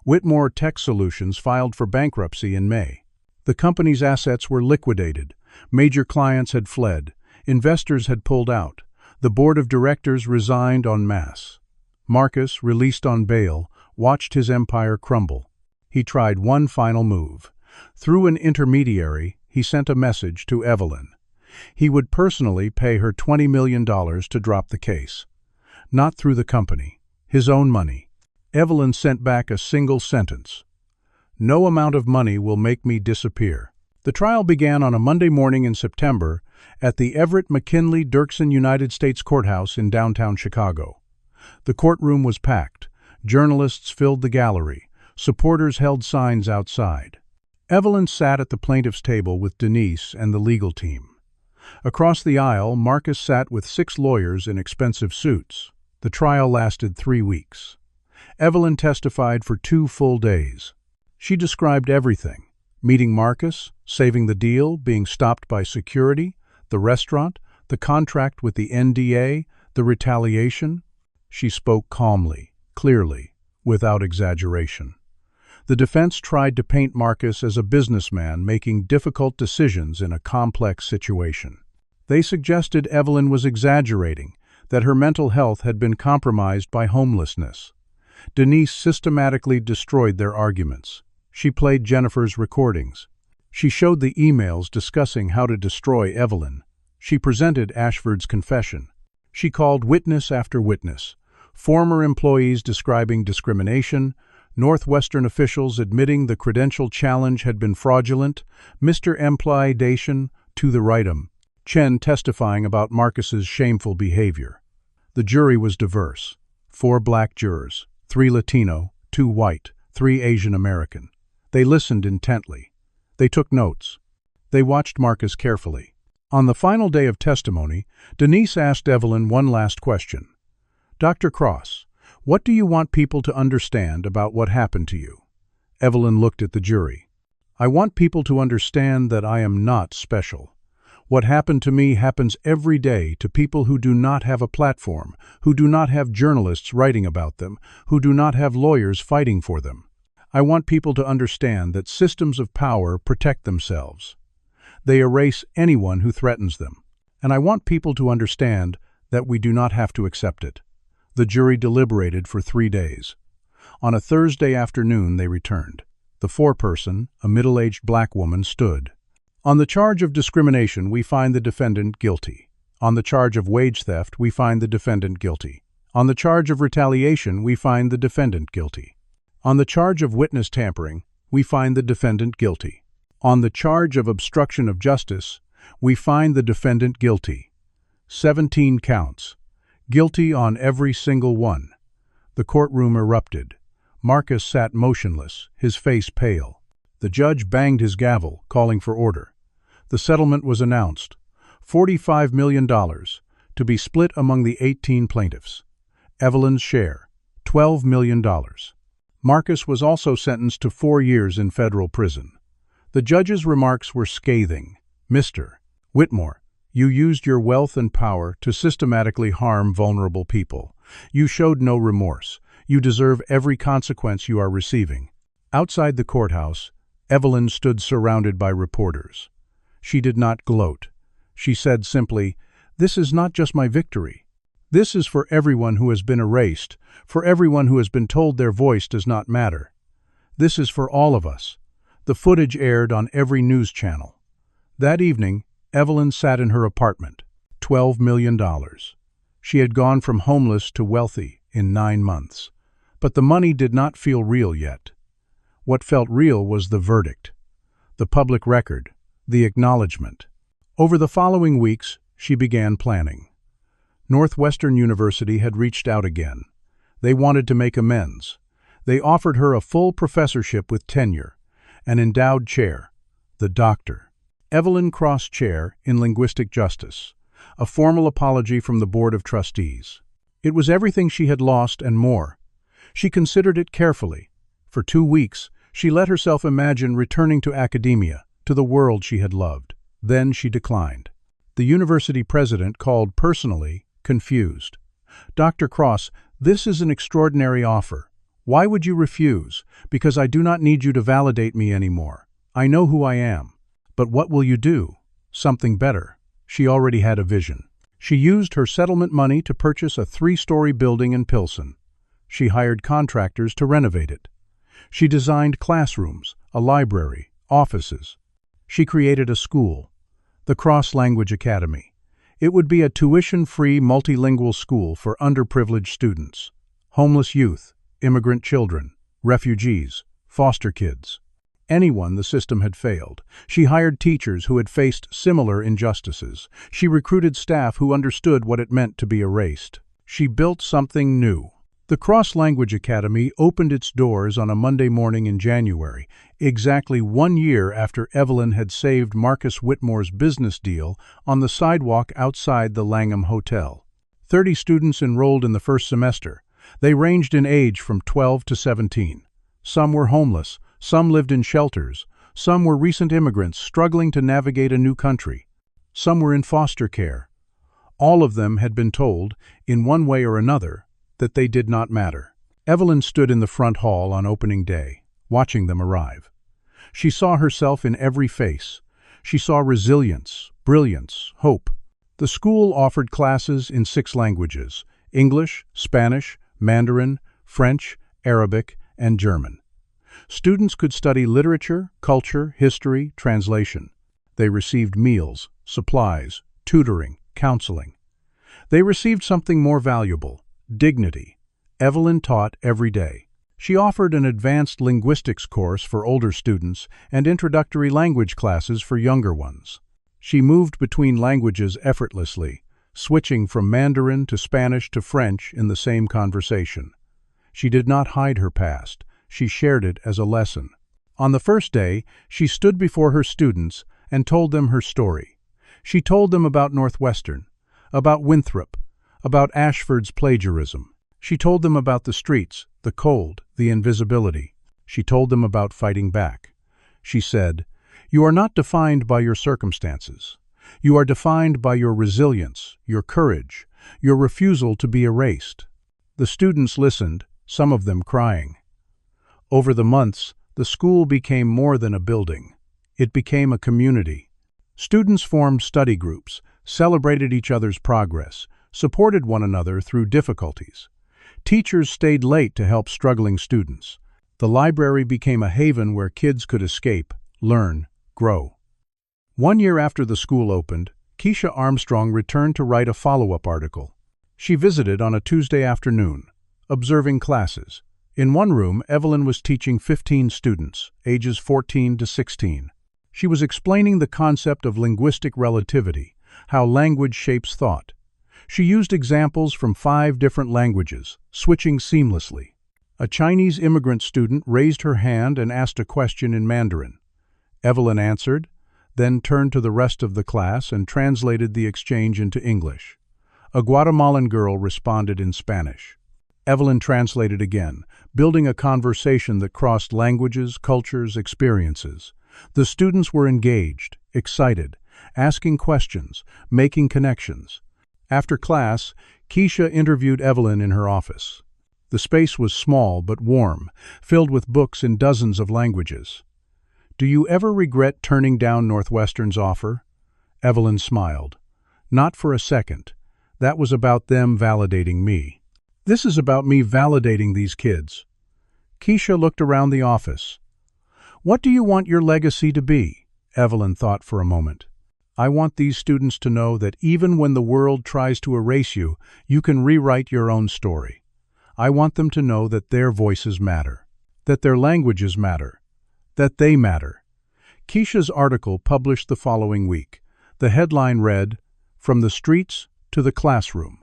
Whitmore Tech Solutions filed for bankruptcy in May. The company's assets were liquidated. Major clients had fled. Investors had pulled out. The board of directors resigned en masse. Marcus, released on bail, watched his empire crumble. He tried one final move. Through an intermediary, he sent a message to Evelyn. He would personally pay her $20 million to drop the case. Not through the company, his own money. Evelyn sent back a single sentence. "No amount of money will make me disappear." The trial began on a Monday morning in September at the Everett McKinley Dirksen United States Courthouse in downtown Chicago. The courtroom was packed. Journalists filled the gallery. Supporters held signs outside. Evelyn sat at the plaintiff's table with Denise and the legal team. Across the aisle, Marcus sat with 6 lawyers in expensive suits. The trial lasted 3 weeks. Evelyn testified for 2 full days. She described everything: meeting Marcus, saving the deal, being stopped by security, the restaurant, the contract with the NDA, the retaliation. She spoke calmly, clearly, without exaggeration. The defense tried to paint Marcus as a businessman making difficult decisions in a complex situation. They suggested Evelyn was exaggerating, that her mental health had been compromised by homelessness. Denise systematically destroyed their arguments. She played Jennifer's recordings. She showed the emails discussing how to destroy Evelyn. She presented Ashford's confession. She called witness after witness, former employees describing discrimination, Northwestern officials admitting the credential challenge had been fraudulent, Mr. Employation to the rightum, Chen testifying about Marcus's shameful behavior. The jury was diverse: 4 black jurors, 3 Latino, 2 white, 3 Asian American. They listened intently. They took notes. They watched Marcus carefully. On the final day of testimony, Denise asked Evelyn one last question. "Dr. Cross, what do you want people to understand about what happened to you?" Evelyn looked at the jury. "I want people to understand that I am not special. What happened to me happens every day to people who do not have a platform, who do not have journalists writing about them, who do not have lawyers fighting for them. I want people to understand that systems of power protect themselves. They erase anyone who threatens them. And I want people to understand that we do not have to accept it." The jury deliberated for 3 days. On a Thursday afternoon they returned. The foreperson, a middle-aged black woman, stood. "On the charge of discrimination, we find the defendant guilty. On the charge of wage theft, we find the defendant guilty. On the charge of retaliation, we find the defendant guilty. On the charge of witness tampering, we find the defendant guilty. On the charge of obstruction of justice, we find the defendant guilty." 17 counts. Guilty on every single one. The courtroom erupted. Marcus sat motionless, his face pale. The judge banged his gavel, calling for order. The settlement was announced: $45 million, to be split among the 18 plaintiffs. Evelyn's share, $12 million. Marcus was also sentenced to 4 years in federal prison. The judge's remarks were scathing. "Mr. Whitmore, you used your wealth and power to systematically harm vulnerable people. You showed no remorse. You deserve every consequence you are receiving." Outside the courthouse, Evelyn stood surrounded by reporters. She did not gloat. She said simply, "This is not just my victory. This is for everyone who has been erased, for everyone who has been told their voice does not matter. This is for all of us." The footage aired on every news channel. That evening, Evelyn sat in her apartment. $12 million. She had gone from homeless to wealthy in 9 months. But the money did not feel real yet. What felt real was the verdict, the public record, the acknowledgement. Over the following weeks, she began planning. Northwestern University had reached out again. They wanted to make amends. They offered her a full professorship with tenure, an endowed chair, the Dr. Evelyn Cross Chair in Linguistic Justice, a formal apology from the Board of Trustees. It was everything she had lost and more. She considered it carefully. For 2 weeks, she let herself imagine returning to academia, to the world she had loved. Then she declined. The university president called personally, confused. "Dr. Cross, this is an extraordinary offer. Why would you refuse? Because I do not need you to validate me anymore. I know who I am. But what will you do? Something better." She already had a vision. She used her settlement money to purchase a 3-story building in Pilsen. She hired contractors to renovate it. She designed classrooms, a library, offices. She created a school. the Cross Language Academy. It would be a tuition-free multilingual school for underprivileged students, homeless youth, immigrant children, refugees, foster kids. Anyone the system had failed. She hired teachers who had faced similar injustices. She recruited staff who understood what it meant to be erased. She built something new. The Cross Language Academy opened its doors on a Monday morning in January, exactly 1 year after Evelyn had saved Marcus Whitmore's business deal on the sidewalk outside the Langham Hotel. 30 students enrolled in the first semester. They ranged in age from 12 to 17. Some were homeless, some lived in shelters, some were recent immigrants struggling to navigate a new country. Some were in foster care. All of them had been told, in one way or another, that they did not matter. Evelyn stood in the front hall on opening day, watching them arrive. She saw herself in every face. She saw resilience, brilliance, hope. The school offered classes in 6 languages: English, Spanish, Mandarin, French, Arabic, and German. Students could study literature, culture, history, translation. They received meals, supplies, tutoring, counseling. They received something more valuable: dignity. Evelyn taught every day. She offered an advanced linguistics course for older students and introductory language classes for younger ones. She moved between languages effortlessly, switching from Mandarin to Spanish to French in the same conversation. She did not hide her past. She shared it as a lesson. On the first day, she stood before her students and told them her story. She told them about Northwestern, about Winthrop, about Ashford's plagiarism. She told them about the streets, the cold, the invisibility. She told them about fighting back. She said, "You are not defined by your circumstances. You are defined by your resilience, your courage, your refusal to be erased." The students listened, some of them crying. Over the months, the school became more than a building. It became a community. Students formed study groups, celebrated each other's progress, supported one another through difficulties. Teachers stayed late to help struggling students. The library became a haven where kids could escape, learn, grow. 1 year after the school opened, Keisha Armstrong returned to write a follow-up article. She visited on a Tuesday afternoon, observing classes. In one room, Evelyn was teaching 15 students, ages 14 to 16. She was explaining the concept of linguistic relativity, how language shapes thought. She used examples from 5 different languages, switching seamlessly. A Chinese immigrant student raised her hand and asked a question in Mandarin. Evelyn answered, then turned to the rest of the class and translated the exchange into English. A Guatemalan girl responded in Spanish. Evelyn translated again, building a conversation that crossed languages, cultures, experiences. The students were engaged, excited, asking questions, making connections. After class, Keisha interviewed Evelyn in her office. The space was small but warm, filled with books in dozens of languages. "Do you ever regret turning down Northwestern's offer?" Evelyn smiled. "Not for a second. That was about them validating me. This is about me validating these kids." Keisha looked around the office. "What do you want your legacy to be?" Evelyn thought for a moment. "I want these students to know that even when the world tries to erase you, you can rewrite your own story. I want them to know that their voices matter, that their languages matter, that they matter." Keisha's article published the following week. The headline read, "From the Streets to the Classroom.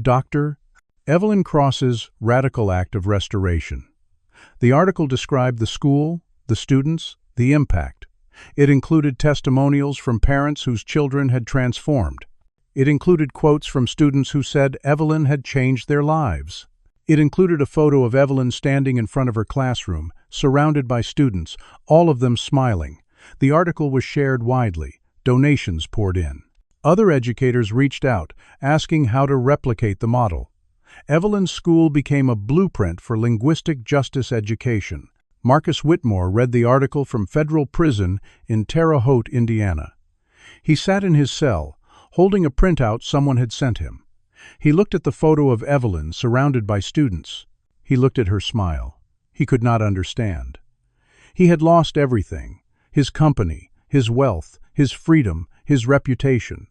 Dr. Evelyn Cross's Radical Act of Restoration." The article described the school, the students, the impact. It included testimonials from parents whose children had transformed. It included quotes from students who said Evelyn had changed their lives. It included a photo of Evelyn standing in front of her classroom, surrounded by students, all of them smiling. The article was shared widely. Donations poured in. Other educators reached out, asking how to replicate the model. Evelyn's school became a blueprint for linguistic justice education. Marcus Whitmore read the article from federal prison in Terre Haute, Indiana. He sat in his cell, holding a printout someone had sent him. He looked at the photo of Evelyn surrounded by students. He looked at her smile. He could not understand. He had lost everything: his company, his wealth, his freedom, his reputation.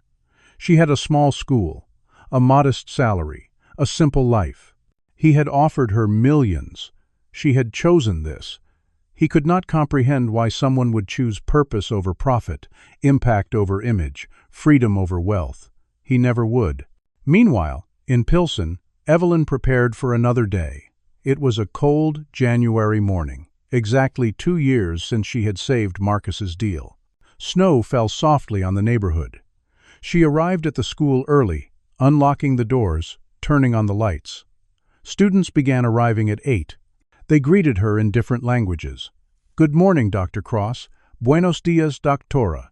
She had a small school, a modest salary, a simple life. He had offered her millions. She had chosen this. He could not comprehend why someone would choose purpose over profit, impact over image, freedom over wealth. He never would. Meanwhile, in Pilsen, Evelyn prepared for another day. It was a cold January morning, exactly 2 years since she had saved Marcus's deal. Snow fell softly on the neighborhood. She arrived at the school early, unlocking the doors, turning on the lights. Students began arriving at 8. They greeted her in different languages. "Good morning, Dr. Cross. Buenos dias, doctora.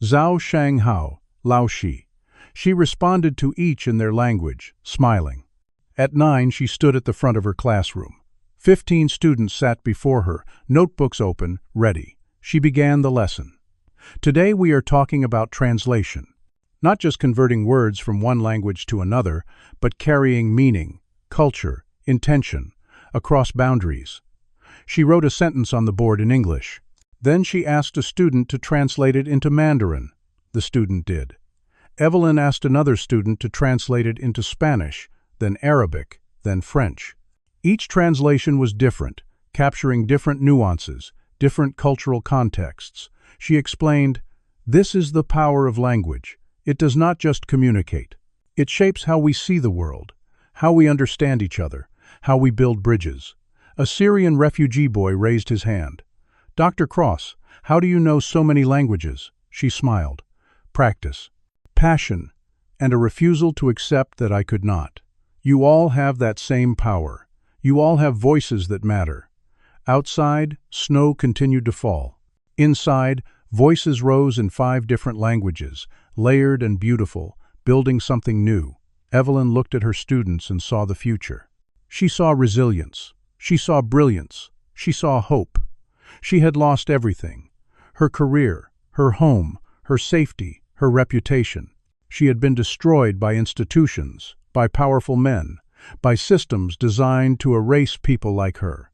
Zhao Shang Hao, Lao Shi." She responded to each in their language, smiling. At 9, she stood at the front of her classroom. 15 students sat before her, notebooks open, ready. She began the lesson. Today we are talking about translation. Not just converting words from one language to another, but carrying meaning, culture, intention, across boundaries. She wrote a sentence on the board in English. Then she asked a student to translate it into Mandarin. The student did. Evelyn asked another student to translate it into Spanish, then Arabic, then French. Each translation was different, capturing different nuances, different cultural contexts. She explained, "This is the power of language. It does not just communicate. It shapes how we see the world, how we understand each other, how we build bridges." A Syrian refugee boy raised his hand. "Dr. Cross, how do you know so many languages?" She smiled. "Practice, passion, and a refusal to accept that I could not. You all have that same power. You all have voices that matter." Outside, snow continued to fall. Inside, voices rose in 5 different languages, layered and beautiful, building something new. Evelyn looked at her students and saw the future. She saw resilience. She saw brilliance. She saw hope. She had lost everything: her career, her home, her safety, her reputation. She had been destroyed by institutions, by powerful men, by systems designed to erase people like her.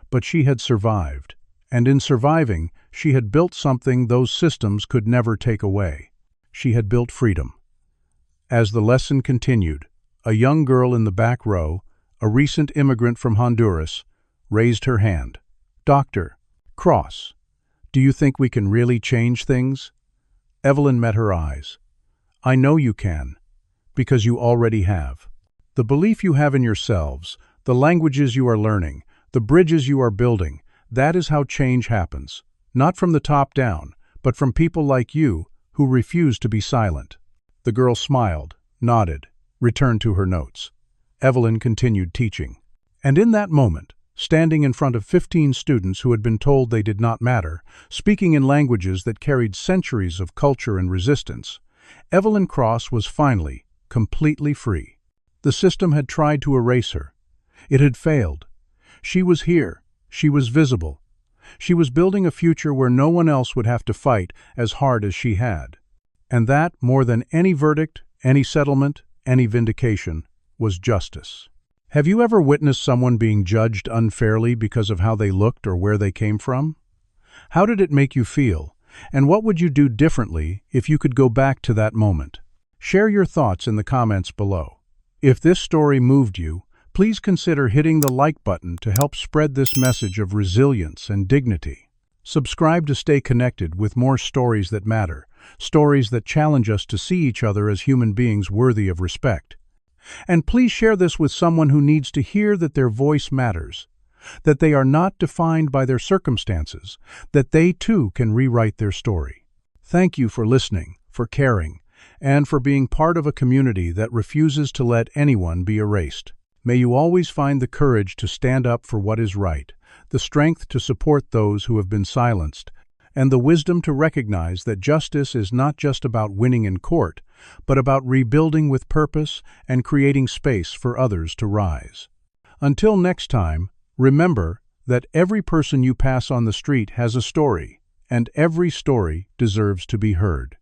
But she had survived, and in surviving, she had built something those systems could never take away. She had built freedom. As the lesson continued, a young girl in the back row, a recent immigrant from Honduras, raised her hand. "Dr. Cross, do you think we can really change things?" Evelyn met her eyes. "I know you can, because you already have. The belief you have in yourselves, the languages you are learning, the bridges you are building, that is how change happens. Not from the top down, but from people like you who refuse to be silent." The girl smiled, nodded, returned to her notes. Evelyn continued teaching. And in that moment, standing in front of 15 students who had been told they did not matter, speaking in languages that carried centuries of culture and resistance, Evelyn Cross was finally, completely free. The system had tried to erase her. It had failed. She was here. She was visible. She was building a future where no one else would have to fight as hard as she had. And that, more than any verdict, any settlement, any vindication, was justice. Have you ever witnessed someone being judged unfairly because of how they looked or where they came from? How did it make you feel? And what would you do differently if you could go back to that moment? Share your thoughts in the comments below. If this story moved you, please consider hitting the like button to help spread this message of resilience and dignity. Subscribe to stay connected with more stories that matter, stories that challenge us to see each other as human beings worthy of respect. And please share this with someone who needs to hear that their voice matters, that they are not defined by their circumstances, that they too can rewrite their story. Thank you for listening, for caring, and for being part of a community that refuses to let anyone be erased. May you always find the courage to stand up for what is right, the strength to support those who have been silenced, and the wisdom to recognize that justice is not just about winning in court, but about rebuilding with purpose and creating space for others to rise. Until next time, remember that every person you pass on the street has a story, and every story deserves to be heard.